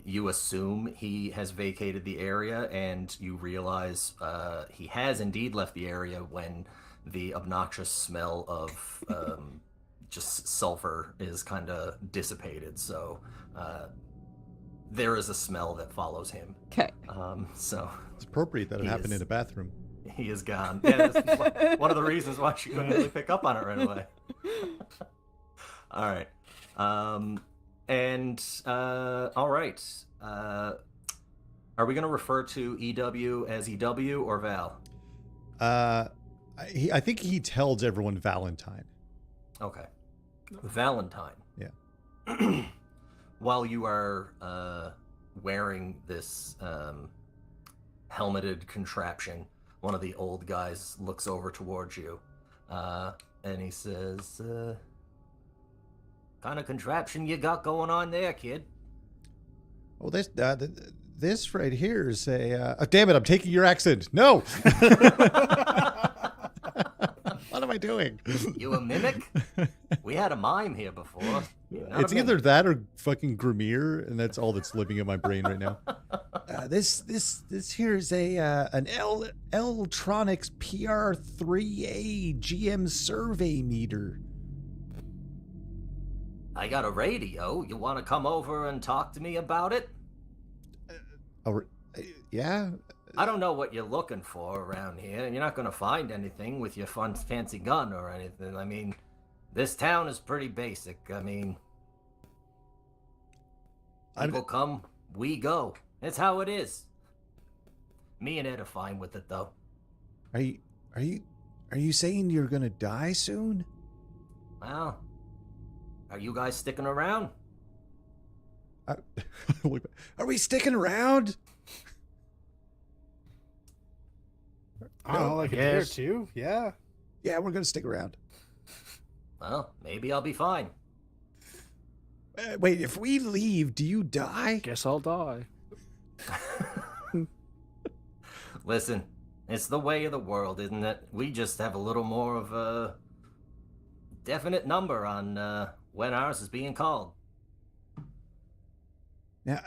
you assume he has vacated the area, and you realize he has indeed left the area when the obnoxious smell of just sulfur is kind of dissipated. So there is a smell that follows him. Okay. So It's appropriate that it happened in a bathroom. he is gone. Yeah, that's one of the reasons why she couldn't really pick up on it right away. All right. All right. Are we going to refer to EW as EW or Val? I think he tells everyone Valentine. Okay. Valentine. Yeah. While you are wearing this helmeted contraption, one of the old guys looks over towards you, and he says, kind of contraption you got going on there, kid? Oh, this right here is a... oh, damn it, I'm taking your accent. No! What am I doing? You a mimic? We had a mime here before. It's either that or fucking Grimir, and that's all that's living in my brain right now. This here is an Ltronics PR3A GM survey meter. I got a radio. You want to come over and talk to me about it? Yeah? I don't know what you're looking for around here. You're not going to find anything with your fancy gun or anything. I mean, this town is pretty basic. I mean, people come, we go. It's how it is. Me and Ed are fine with it, though. Are you saying you're gonna die soon? Well, are you guys sticking around? Are we sticking around? I don't know, like a day or two. Yeah. Yeah, we're gonna stick around. Well, maybe I'll be fine. Wait, if we leave, do you die? Guess I'll die. Listen, it's the way of the world, isn't it? We just have a little more of a definite number on when ours is being called. Now,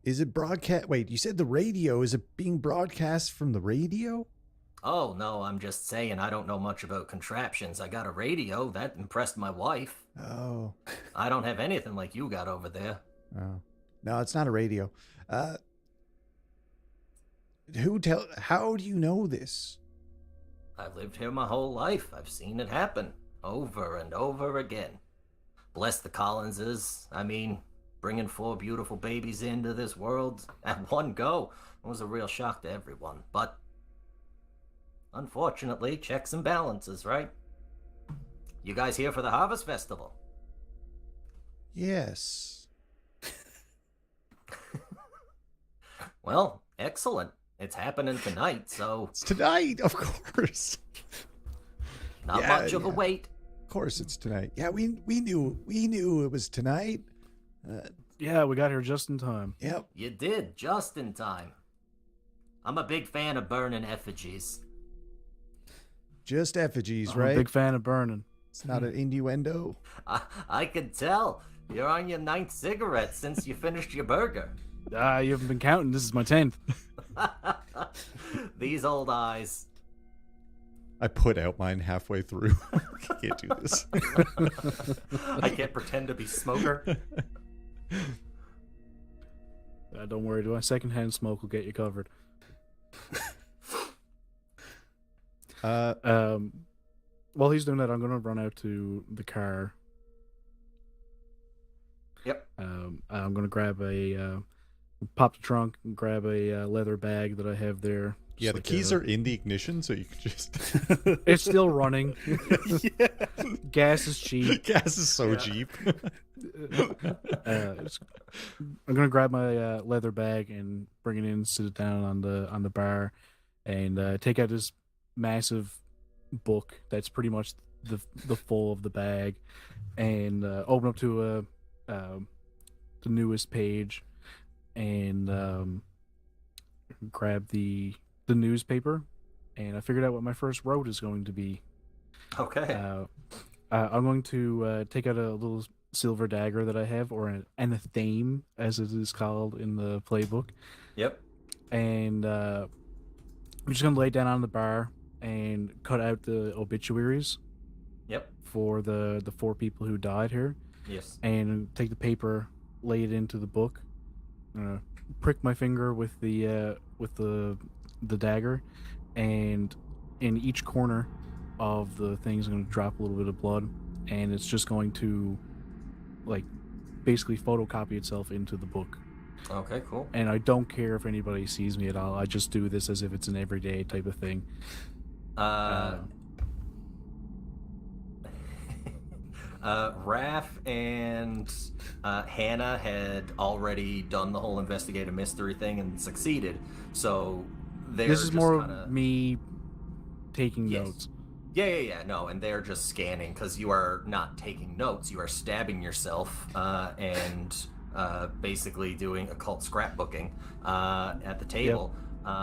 is it broadcast? Wait, you said the radio. Is it being broadcast from the radio? Oh, no, I'm just saying I don't know much about contraptions. I got a radio. That impressed my wife. Oh. I don't have anything like you got over there. Oh. No, it's not a radio. How do you know this? I've lived here my whole life. I've seen it happen over and over again. Bless the Collinses. I mean, bringing 4 beautiful babies into this world at one go was a real shock to everyone. But unfortunately, checks and balances, right? You guys here for the Harvest Festival? Yes. Well, excellent. It's happening tonight, so... It's tonight, of course. Not much of a wait. Of course it's tonight. Yeah, we knew it was tonight. Yeah, we got here just in time. Yep. You did, just in time. I'm a big fan of burning effigies. Just effigies, I'm right? a big fan of burning. It's not an innuendo. I could tell. You're on your 9th cigarette since you finished your burger. You haven't been counting. This is my 10th. These old eyes. I put out mine halfway through. I can't do this. I can't pretend to be smoker. Don't worry, my secondhand smoke will get you covered. While he's doing that, I'm going to run out to the car. Yep. I'm going to grab pop the trunk and grab a leather bag that I have there. Yeah, the keys are in the ignition, so you can just... It's still running. Yeah. Gas is cheap. Gas is so cheap. I'm gonna grab my leather bag and bring it in, sit it down on the bar, and take out this massive book that's pretty much the full of the bag, and open up to the newest page, and grab the newspaper, and I figured out what my first road is going to be. Okay. I'm going to take out a little silver dagger that I have, or an anatheme, as it is called in the playbook. Yep. And I'm just going to lay down on the bar and cut out the obituaries. Yep. For the 4 people who died here. Yes. And take the paper, lay it into the book, prick my finger with the dagger, and in each corner of the thing is going to drop a little bit of blood, and it's just going to basically photocopy itself into the book. Okay, cool. And I don't care if anybody sees me at all. I just do this as if it's an everyday type of thing. Raph and Hannah had already done the whole investigative mystery thing and succeeded, so this is more of me taking notes. Yeah. No, and they're just scanning, because you are not taking notes. You are stabbing yourself and basically doing occult scrapbooking at the table. Yep.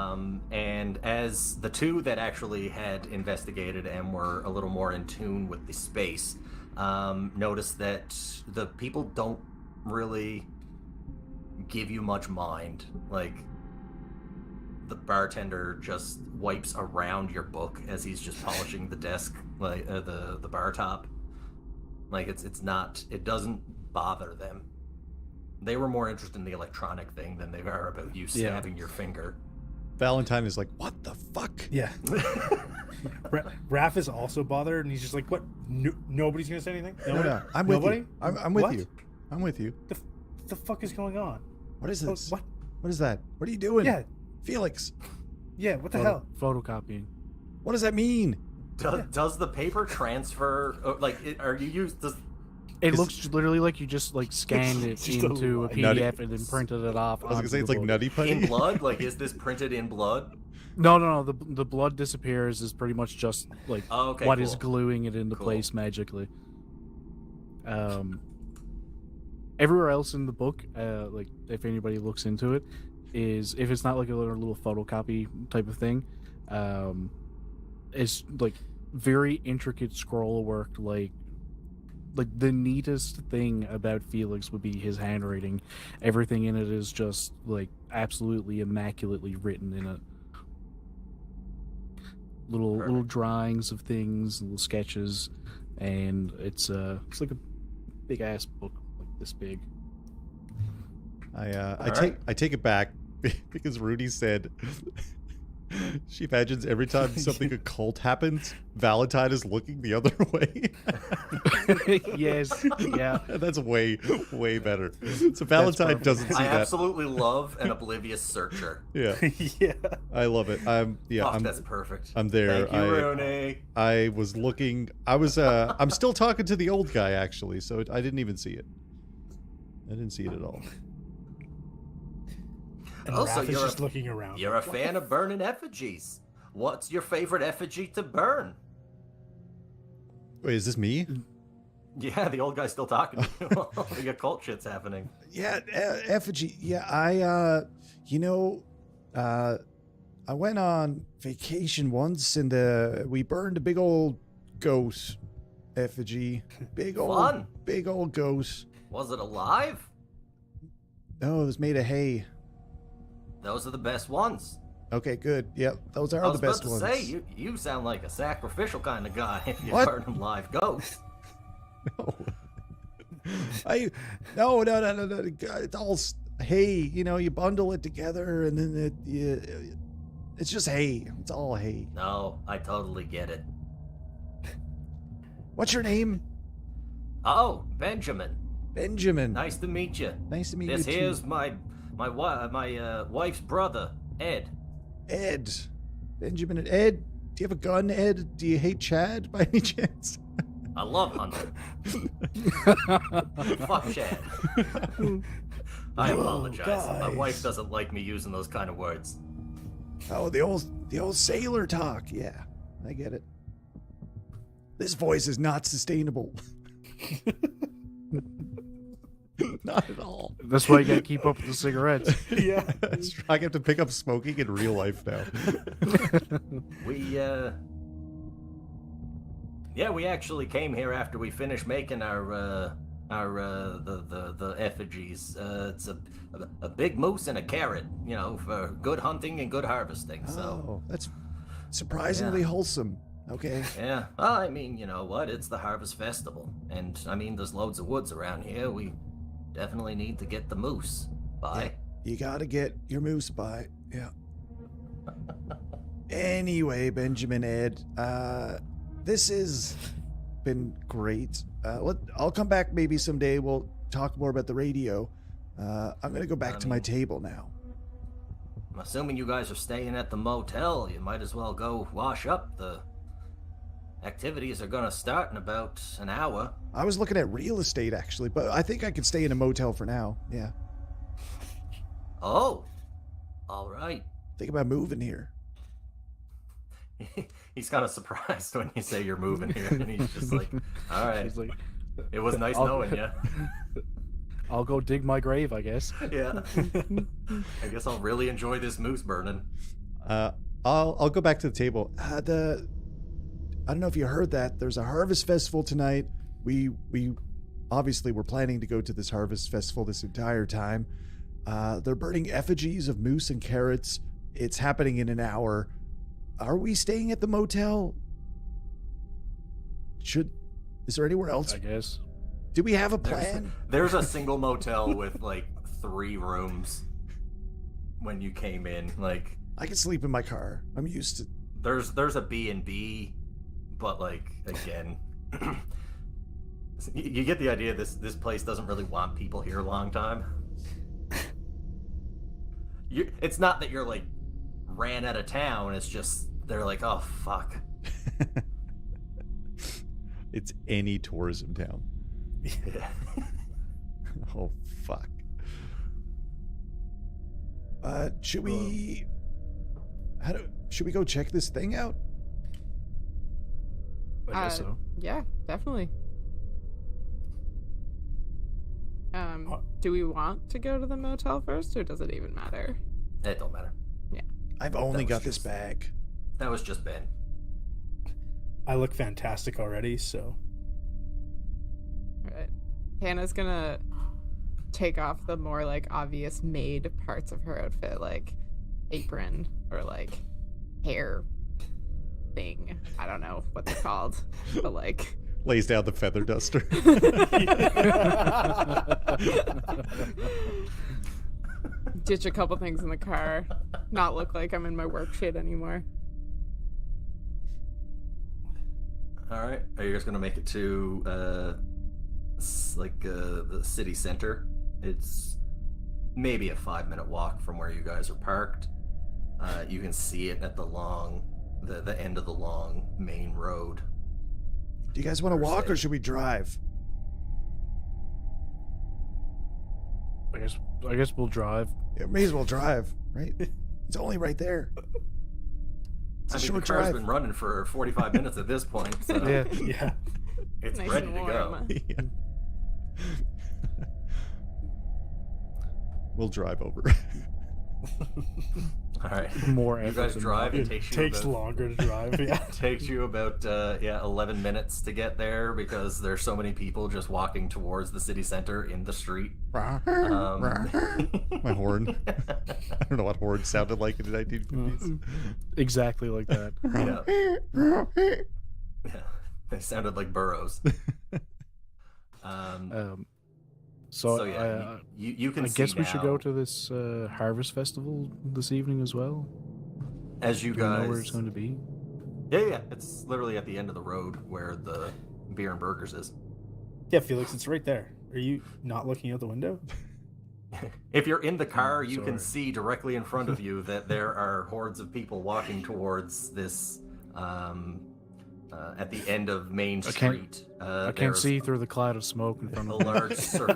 And as the 2 that actually had investigated and were a little more in tune with the space noticed that the people don't really give you much mind. The bartender just wipes around your book as he's just polishing the desk, the bar top. It doesn't bother them. They were more interested in the electronic thing than they are about you stabbing your finger. Valentine is like, what the fuck? Yeah. Raph is also bothered, and he's just like, what? Nobody's going to say anything? No. I'm with you. I'm with you. I'm with you. The fuck is going on? What is this? What? What is that? What are you doing? Yeah. Felix. Yeah, what the hell? Photocopying. What does that mean? Does the paper transfer? Are you used? It looks literally like you just scanned it into a PDF and then printed it off. I was gonna say it's like Nutty Putty. In blood? Is this printed in blood? No. The blood disappears is pretty much just what is gluing it into place magically. Everywhere else in the book, if anybody looks into it, is if it's not like a little photocopy type of thing, it's very intricate scroll work. The neatest thing about Felix would be his handwriting. Everything in it is just absolutely immaculately written in it. Little drawings of things, little sketches, and it's like a big ass book, this big. I take it back because Rudy said she imagines every time something occult happens, Valentine is looking the other way. Yes, yeah. That's way better. So Valentine doesn't see that. I absolutely love an oblivious searcher. Yeah. Yeah. I love it. That's perfect. I'm there. Thank you, Rooney. I was looking. I'm still talking to the old guy actually, so I didn't even see it. I didn't see it at all. And Also, Raph is just looking around. You're a fan of burning effigies. What's your favorite effigy to burn? Wait, is this me? Yeah, the old guy's still talking to you. The occult shit's happening. Yeah, effigy. Yeah, I went on vacation once and we burned a big old goat effigy. Fun. Big old goat. Was it alive? No, it was made of hay. Those are the best ones. Okay, good. Yep, those are I the was best about ones. to say, you sound like a sacrificial kind of guy if you What? burn them live goats. No. No. It's all hay. You know, you bundle it together and then it's just hay. It's all hay. No, I totally get it. What's your name? Oh, Benjamin. Benjamin. Nice to meet you. Nice to meet This you here's too. my wife's brother, Ed. Ed. Benjamin and Ed. Do you have a gun, Ed? Do you hate Chad by any chance? I love hunting. Fuck Chad. I apologize. My guys. wife doesn't like me using those kind of words. Oh, the old sailor talk. Yeah, I get it. This voice is not sustainable. Not at all. That's why you gotta keep up with the cigarettes. Yeah. I have to pick up smoking in real life now. We actually came here after we finished making the effigies. It's a big moose and a carrot, you know, for good hunting and good harvesting. So Oh, that's surprisingly wholesome. Okay. yeah, well, I mean, you know what? It's the harvest festival, and I mean, there's loads of woods around here. We definitely need to get the moose by. Yeah, you gotta get your moose by. Yeah. Anyway, Benjamin, Ed, this has been great. I'll come back maybe someday. We'll talk more about the radio. I'm gonna go back to my table now. I'm assuming you guys are staying at the motel. You might as well go wash up. The activities are gonna start in about an hour. I was looking at real estate actually, but I think I could stay in a motel for now. Yeah. Oh, all right. Think about moving here. He's kind of surprised when you say you're moving here, and he's just like, all right. He's like, It was nice I'll- knowing you. I'll go dig my grave, I guess. Yeah. I guess I'll really enjoy this moose burning. I'll go back to the table. I don't know if you heard that. There's a harvest festival tonight. We obviously were planning to go to this harvest festival this entire time. They're burning effigies of moose and carrots. It's happening in an hour. Are we staying at the motel? Is there anywhere else? I guess. Do we have a plan? There's a single motel with like 3 rooms when you came in. Like, I can sleep in my car. I'm used to. there's a B&B, but like, again, you get the idea. This place doesn't really want people here a long time. It's not that you're like ran out of town. It's just they're like, oh fuck. It's any tourism town. Yeah. Oh fuck. Should we go check this thing out? I guess so. Yeah, definitely. Do we want to go to the motel first, or does it even matter? It don't matter. I've only was got this just- bag. That was just Ben. I look fantastic already, so All right. Hannah's gonna take off the more like obvious maid parts of her outfit, like apron or like hair thing. I don't know what they're called, but like Lays down the feather duster. ditch a couple things in the car, not look like I'm in my work shit anymore. All right. Are you guys gonna make it to the city center? It's maybe a 5-minute walk from where you guys are parked. You can see it at the end of the long main road. Do you guys want to walk or should we drive? I guess we'll drive. Yeah, may as well drive, right? It's only right there. It's a I mean, short the car's drive. been running for 45 minutes at this point, so Yeah. yeah. it's Nice ready and to go. warm. Yeah. We'll drive over. All right. More You effort guys than drive. that. It takes you Takes about, longer to drive. Yeah. takes you about 11 minutes to get there because there's so many people just walking towards the city center in the street. My horn. I don't know what horn sounded like in the 1950s. Exactly like that. Yeah, they sounded like burros. So yeah, you can I see guess we should now, go to this harvest festival this evening as well. as you Do we know guys. where it's going to be? Yeah, it's literally at the end of the road where the beer and burgers is. Yeah, Felix, it's right there. Are you not looking out the window? If you're in the car, you sorry. can see directly in front of you that there are hordes of people walking towards this at the end of Main Street. I can't see through the cloud of smoke in front a of me. large circle.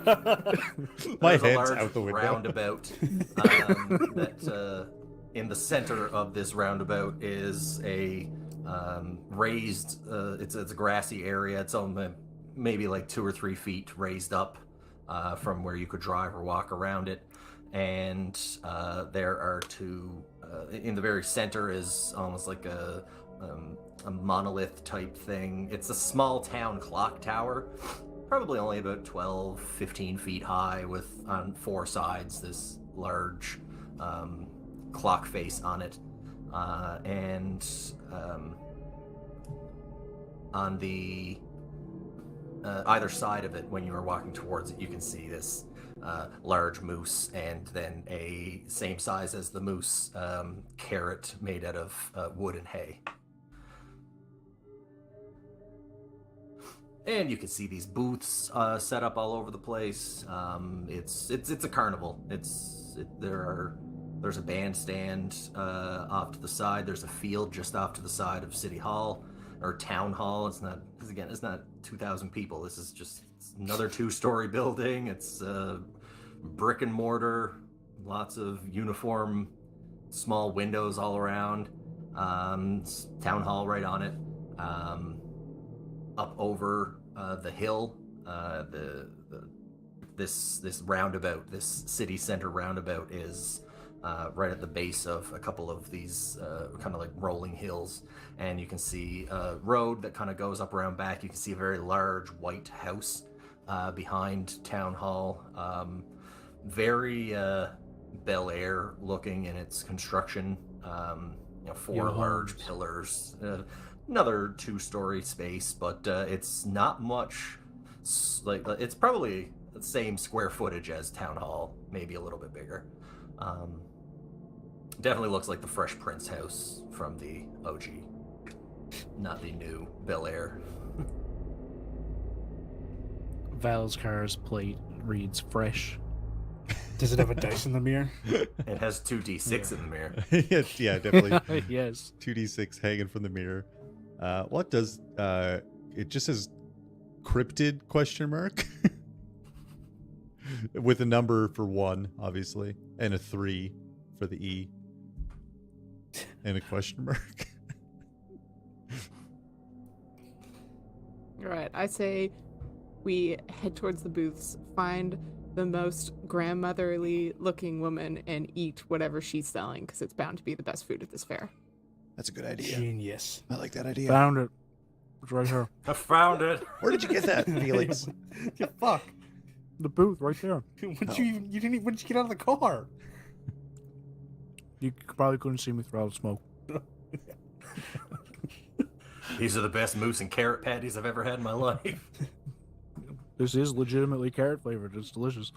My There's a head's large out the window. roundabout that in the center of this roundabout is a raised. It's a grassy area. It's on maybe like 2 or 3 feet raised up from where you could drive or walk around it, and there are two. In the very center is almost like a monolith type thing. It's a small town clock tower, probably only about 12, 15 feet high, with on 4 sides this large clock face on it. And on the either side of it, when you are walking towards it, you can see this large moose, and then a same size as the moose carrot made out of wood and hay. And you can see these booths set up all over the place. It's a carnival. There's a bandstand off to the side. There's a field just off to the side of City Hall or Town Hall. It's not 2,000 people. This is just another 2-story building. It's brick and mortar, lots of uniform, small windows all around. Town Hall right on it. Up over the hill, this roundabout, this city center roundabout, is right at the base of a couple of these kind of like rolling hills, and you can see a road that kind of goes up around back. You can see a very large white house behind Town Hall, very Bel Air looking in its construction. 4 large pillars. Another 2-story space, but it's not much. It's probably the same square footage as Town Hall, maybe a little bit bigger. Definitely looks like the Fresh Prince house from the OG, not the new Bel Air. Val's car's plate reads fresh. Does it have a dice in the mirror? It has 2d6 in the mirror. Yeah, definitely. Yes. 2d6 hanging from the mirror. What does it just says cryptid ? With a number for 1, obviously, and a 3 for the E, and a question mark. All right, I say we head towards the booths, find the most grandmotherly looking woman, and eat whatever she's selling, because it's bound to be the best food at this fair. That's a good idea. Genius. I like that idea. Found it. It's right here. I found it. Where did you get that, Felix? Yeah, fuck. The booth right there. When did you get out of the car? You probably couldn't see me through all the smoke. These are the best moose and carrot patties I've ever had in my life. This is legitimately carrot flavored. It's delicious.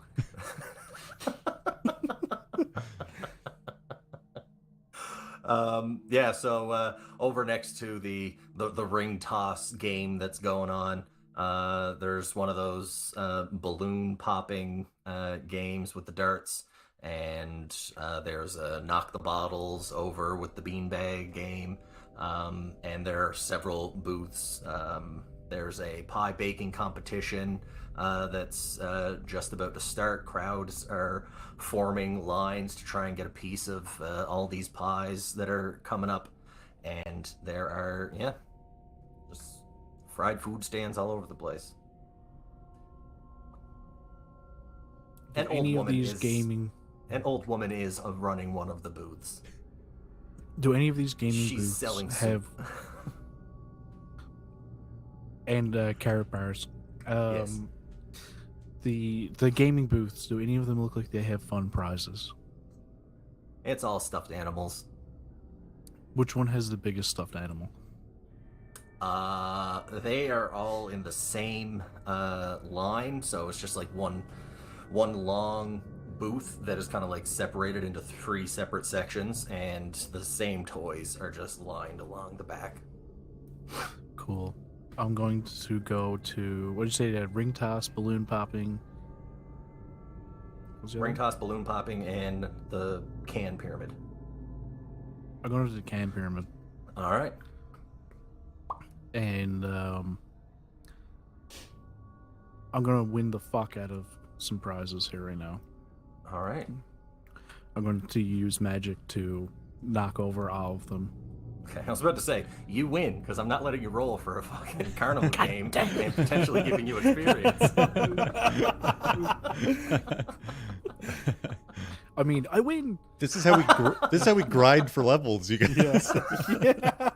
So over next to the ring toss game that's going on, there's one of those balloon popping games with the darts, and there's a knock the bottles over with the beanbag game, and there are several booths. There's a pie baking competition that's just about to start. Crowds are forming lines to try and get a piece of all these pies that are coming up. And there are, just fried food stands all over the place. Do An old any of woman these is... gaming An old woman is running one of the booths. Do any of these gaming She's booths selling have and carrot bars? Yes. The gaming booths. Do any of them look like they have fun prizes? It's all stuffed animals. Which one has the biggest stuffed animal? They are all in the same line, so it's just like one long booth that is kind of like separated into 3 separate sections, and the same toys are just lined along the back. Cool. I'm going to go to, what did you say? They had ring toss, balloon popping. What was the other Ring one? toss, balloon popping, and the can pyramid. I'm going to the can pyramid. All right. And I'm going to win the fuck out of some prizes here right now. All right. I'm going to use magic to knock over all of them. Okay, I was about to say, you win, because I'm not letting you roll for a fucking carnival game and potentially giving you experience. I mean, I win. This is how we grind for levels, you guys. Yeah.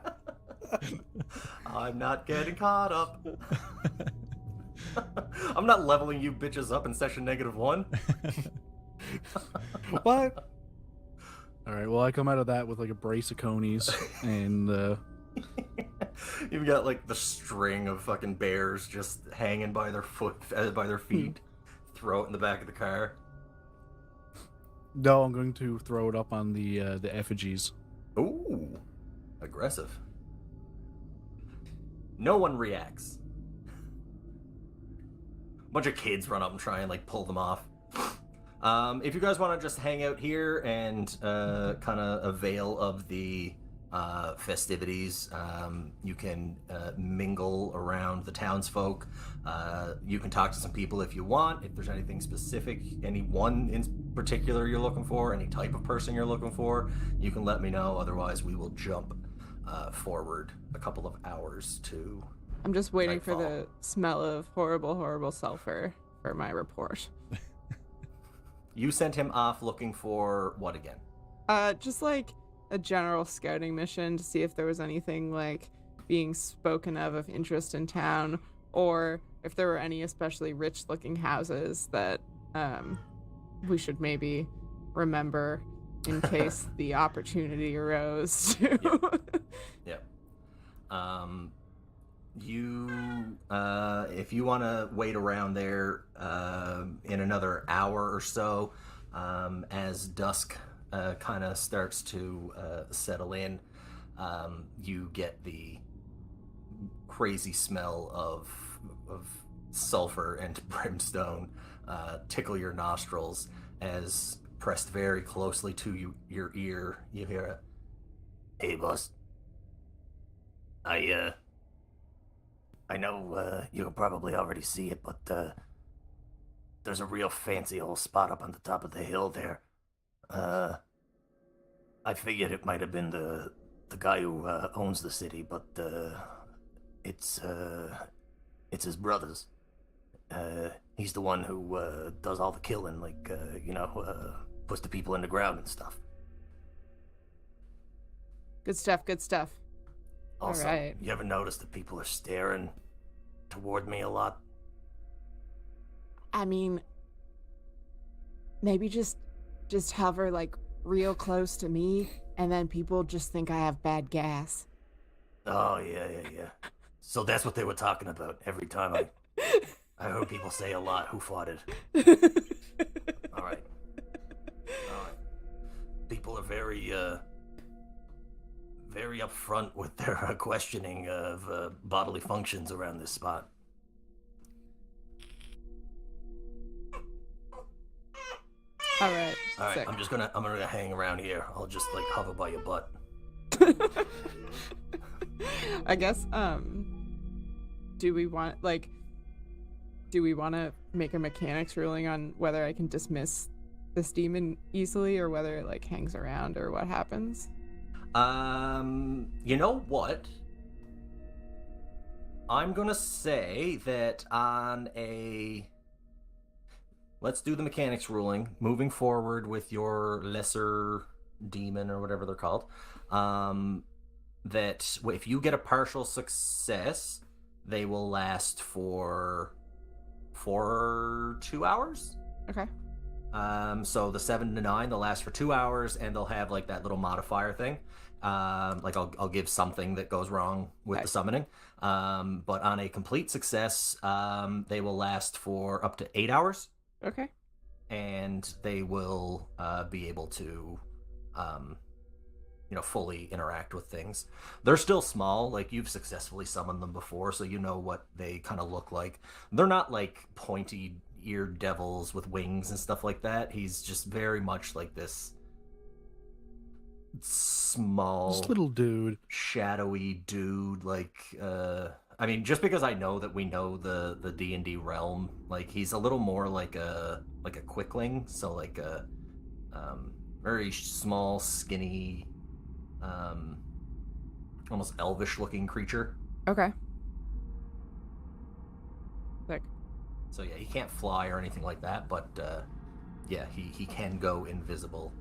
I'm not getting caught up. I'm not leveling you bitches up in session -1. What? All right. Well, I come out of that with like a brace of conies, and You've got like the string of fucking bears just hanging by their feet. Throw it in the back of the car. no, I'm going to throw it up on the effigies. Ooh, aggressive. No one reacts. A bunch of kids run up and try and like pull them off. If you guys want to just hang out here and kind of avail of the festivities, you can mingle around the townsfolk. You can talk to some people if you want. If there's anything specific, anyone in particular you're looking for, any type of person you're looking for, you can let me know. Otherwise, we will jump forward a couple of hours to... I'm just waiting for Nightfall. the smell of horrible sulfur for my report. You sent him off looking for what again? Just like a general scouting mission to see if there was anything like being spoken of interest in town, or if there were any especially rich looking houses that we should maybe remember in case the opportunity arose. Yep. If you want to wait around there in another hour or so, as dusk kind of starts to settle in, you get the crazy smell of sulfur and brimstone tickle your nostrils as, pressed very closely to your ear, you hear a, "Hey, boss. I know you can probably already see it, but there's a real fancy old spot up on the top of the hill there. I figured it might have been the guy who owns the city, but it's his brother's. He's the one who does all the killing, like puts the people in the ground and stuff. Good stuff. Also, All right. you ever notice that people are staring toward me a lot? I mean, maybe just hover like real close to me, and then people just think I have bad gas. Oh, yeah. So that's what they were talking about every time I heard people say a lot, who fought it. All right. People are very upfront with their questioning of bodily functions around this spot. All right. Sick. I'm gonna hang around here. I'll just like hover by your butt. I guess. Do we want to make a mechanics ruling on whether I can dismiss this demon easily, or whether it like hangs around, or what happens? You know what? I'm gonna say that on a let's do the mechanics ruling. Moving forward with your lesser demon or whatever they're called, that if you get a partial success, they will last for 2 hours. Okay. So the 7 to 9, they'll last for 2 hours, and they'll have like that little modifier thing. Like I'll give something that goes wrong with the summoning. But on a complete success, they will last for up to 8 hours. Okay. And they will be able to, fully interact with things. They're still small. Like, you've successfully summoned them before, so you know what they kind of look like. They're not like pointy-eared devils with wings and stuff like that. He's just very much like this small, This little dude, shadowy dude. Like, I mean, just because I know that we know the D&D realm, like, he's a little more like a quickling, so like a very small, skinny, almost elvish looking creature. Okay. Sick. So yeah, he can't fly or anything like that, but yeah, he can go invisible,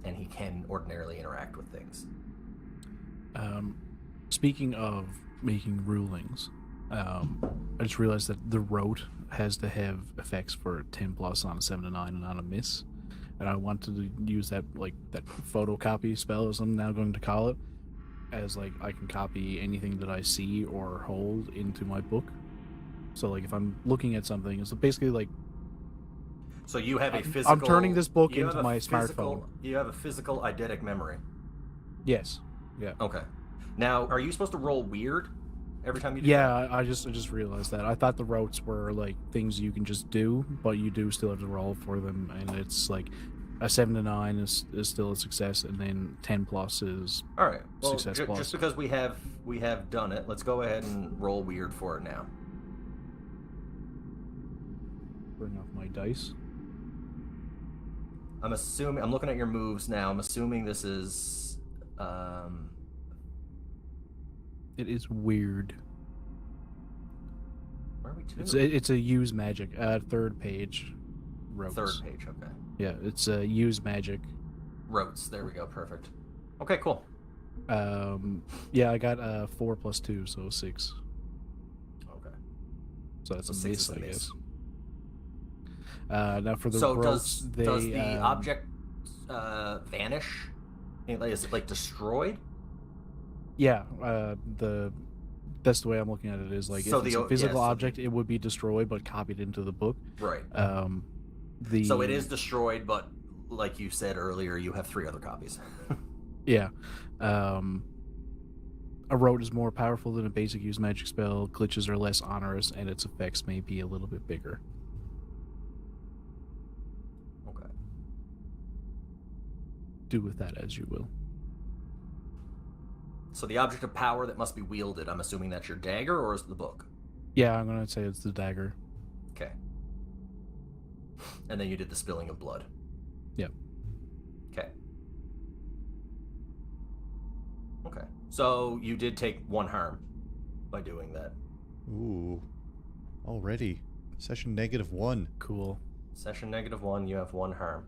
and he can ordinarily interact with things. Speaking of making rulings, I just realized that the rote has to have effects for 10 plus on a 7 to 9 and on a miss. And I wanted to use that photocopy spell, as I'm now going to call it, as like I can copy anything that I see or hold into my book. So like if I'm looking at something, it's basically like, so you have a physical... I'm turning this book into my smartphone. You have a physical eidetic memory. Yes. Yeah. Okay. Now, are you supposed to roll weird every time you do that? Yeah, I just realized that. I thought the rotes were like things you can just do, but you do still have to roll for them, and it's like a 7 to 9 is still a success, and then 10 plus is all right. Well, success plus. Just because we have done it, let's go ahead and roll weird for it now. Bring up my dice. I'm looking at your moves now. I'm assuming this is It is weird. where are we to? It's a use magic. Third page. Rotes. Third page, okay. Yeah, it's a use magic. Rotes, there we go, perfect. Okay, cool. Yeah, I got 4 plus 2, so 6. Okay. So that's So a 6 miss, is a I miss. guess. Now for the So rotes, does the object vanish? Is it like destroyed? Yeah, that's the way I'm looking at it. Is like So if it's a the- physical yeah, so object, it would be destroyed but copied into the book. Right. So it is destroyed, but like you said earlier, you have 3 other copies. Yeah. A rote is more powerful than a basic use magic spell. Glitches are less onerous, and its effects may be a little bit bigger. Okay. Do with that as you will. So the object of power that must be wielded, I'm assuming that's your dagger, or is it the book? Yeah, I'm gonna say it's the dagger. Okay. And then you did the spilling of blood. Yep. Okay. Okay. So you did take 1 harm by doing that. Ooh. Already. Session -1. Cool. Session -1, you have 1 harm.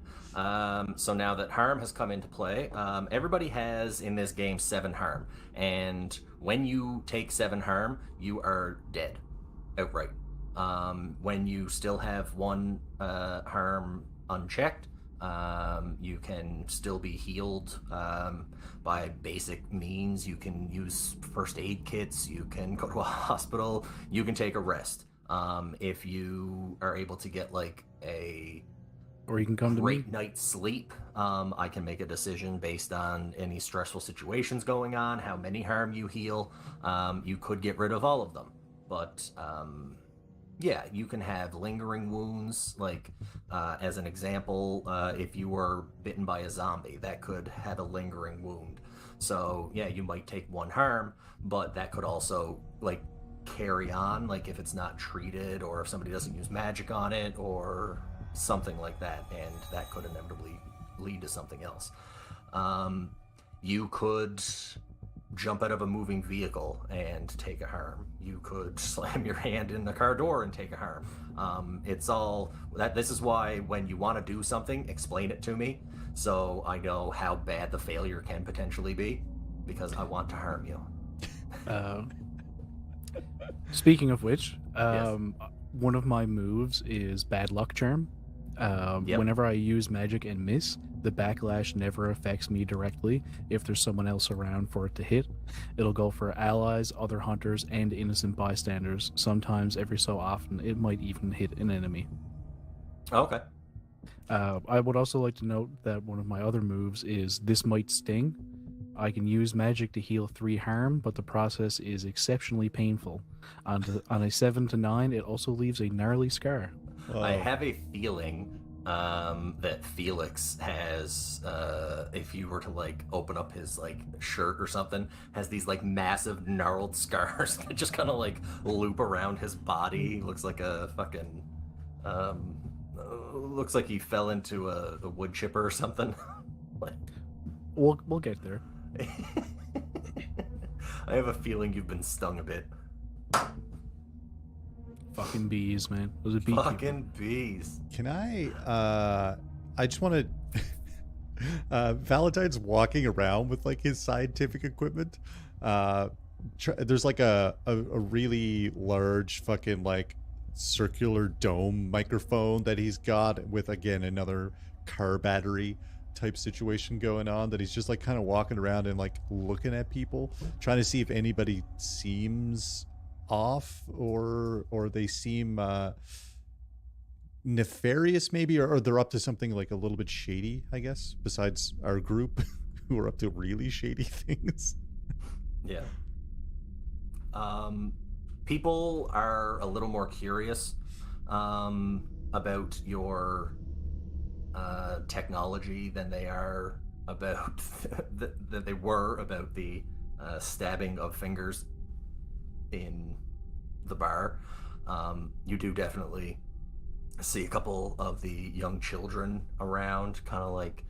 So now that harm has come into play, everybody has in this game 7 harm. And when you take 7 harm, you are dead outright. When you still have 1 harm unchecked, you can still be healed by basic means. You can use first aid kits, you can go to a hospital, you can take a rest. If you are able to get like a Or you can come to me. great night's sleep, I can make a decision based on any stressful situations going on, how many harm you heal. You could get rid of all of them, but yeah, you can have lingering wounds. Like as an example, if you were bitten by a zombie, that could have a lingering wound. So yeah, you might take 1 harm, but that could also like carry on, like if it's not treated, or if somebody doesn't use magic on it, or something like that, and that could inevitably lead to something else. You could jump out of a moving vehicle and take a harm. You could slam your hand in the car door and take a harm. It's all that. This is why when you want to do something, explain it to me, so I know how bad the failure can potentially be, because I want to harm you. Speaking of which, Yes. one of my moves is Bad Luck Charm. Yep. Whenever I use magic and miss, the backlash never affects me directly. If there's someone else around for it to hit, it'll go for allies, other hunters, and innocent bystanders. Sometimes, every so often, it might even hit an enemy. Okay. I would also like to note that one of my other moves is This Might Sting. I can use magic to heal 3 harm, but the process is exceptionally painful. On a 7 to 9, it also leaves a gnarly scar. I have a feeling that Felix has, if you were to like open up his like shirt or something, has these like massive gnarled scars that just kind of like loop around his body. Looks like a fucking, looks like he fell into a wood chipper or something. Like, We'll get there. I have a feeling you've been stung a bit. Fucking bees, man. Those are bees. Fucking bees. Can I just want to Valentine's walking around with like his scientific equipment. There's like a really large fucking like circular dome microphone that he's got with, again, another car battery type situation going on, that he's just like kind of walking around and like looking at people, trying to see if anybody seems off or they seem nefarious maybe, or they're up to something like a little bit shady, I guess, besides our group who are up to really shady things. Yeah. People are a little more curious about your technology than they are about that they were about the stabbing of fingers in the bar. You do definitely see a couple of the young children around, kind of like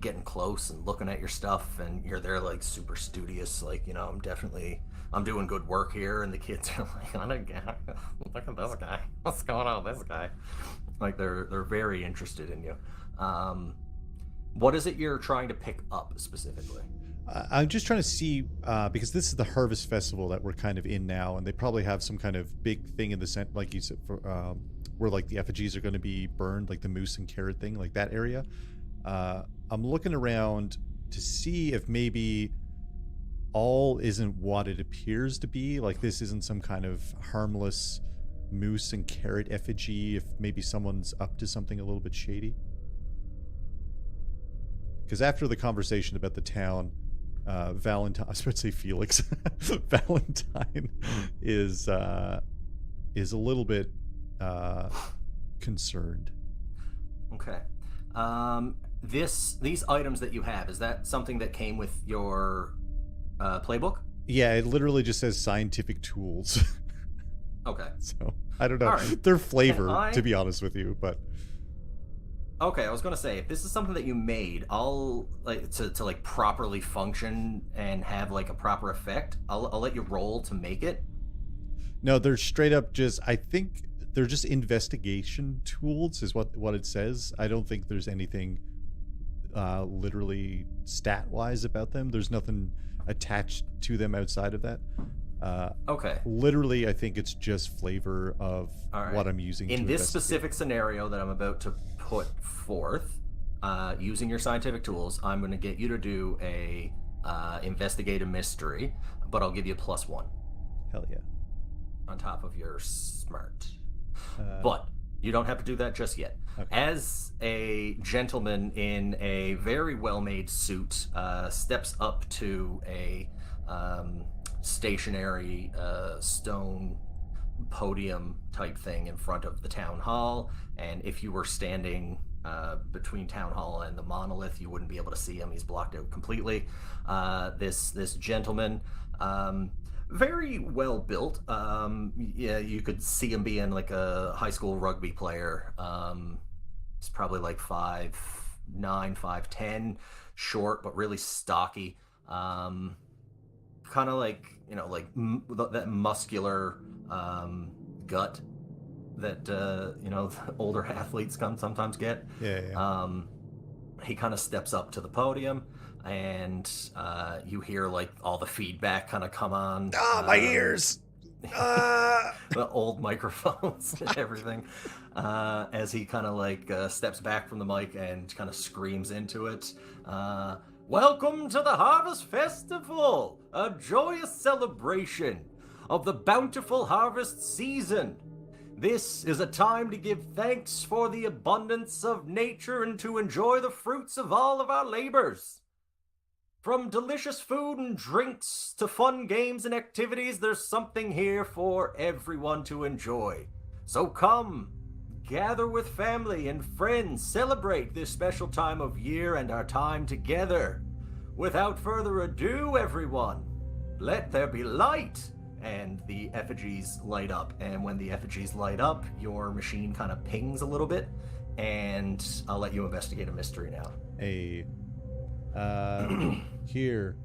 getting close and looking at your stuff, and you're there like super studious, like, you know, I'm doing good work here, and the kids are like, look at this guy, what's going on with this guy? Like they're very interested in you. What is it you're trying to pick up specifically? I'm just trying to see, because this is the Harvest Festival that we're kind of in now, and they probably have some kind of big thing in the center, like you said, for, where like the effigies are going to be burned, like the moose and carrot thing, like that area. I'm looking around to see if maybe all isn't what it appears to be. Like this isn't some kind of harmless moose and carrot effigy, if maybe someone's up to something a little bit shady. Because after the conversation about the town, Valentine, I was about to say Felix, Valentine is a little bit concerned. Okay. These items that you have, is that something that came with your playbook? Yeah, it literally just says scientific tools. Okay. So I don't know. Right. They're flavor, to be honest with you, but okay, I was gonna say, if this is something that you made, I'll like to like properly function and have like a proper effect, I'll let you roll to make it. no, they're straight up just, I think they're just investigation tools is what it says. I don't think there's anything literally stat wise about them. There's nothing attached to them outside of that. Okay. Literally, I think it's just flavor of All right. what I'm using in to this investigate. specific scenario that I'm about to put forth, using your scientific tools, I'm going to get you to do a investigate a mystery, but I'll give you a +1 Hell yeah. on top of your smart. Uh, But you don't have to do that just yet. Okay. As a gentleman in a very well-made suit steps up to a stationary stone podium type thing in front of the town hall, and if you were standing between town hall and the monolith, you wouldn't be able to see him. He's blocked out completely. This gentleman, very well built. Yeah, you could see him being like a high school rugby player. He's probably like 5'9", 5'10", short but really stocky. kind of like, that muscular gut that the older athletes sometimes get. Yeah. He kind of steps up to the podium, and you hear like all the feedback kind of come on. My ears. The old microphones and everything, as he kind of like steps back from the mic and kind of screams into it. Welcome to the Harvest Festival, a joyous celebration of the bountiful harvest season. This is a time to give thanks for the abundance of nature and to enjoy the fruits of all of our labors. From delicious food and drinks to fun games and activities, there's something here for everyone to enjoy. So come, gather with family and friends, celebrate this special time of year and our time together. Without further ado, everyone, let there be light. And the effigies light up. And when the effigies light up, your machine kind of pings a little bit. And I'll let you investigate a mystery now. Here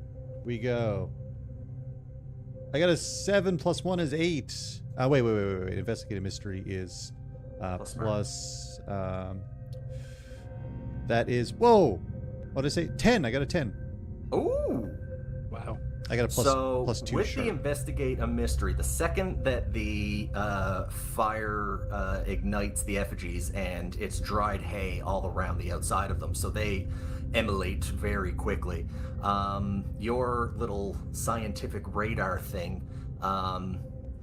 we go. I got a 7 plus 1 is 8. Wait. Investigate a mystery is plus that is, whoa, what did I say? 10. I got a 10. Ooh. Wow. I got a plus 2. With the investigate a mystery, the second that the fire ignites the effigies, and it's dried hay all around the outside of them, so they emulate very quickly. Your little scientific radar thing,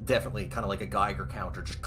definitely kind of like a Geiger counter, just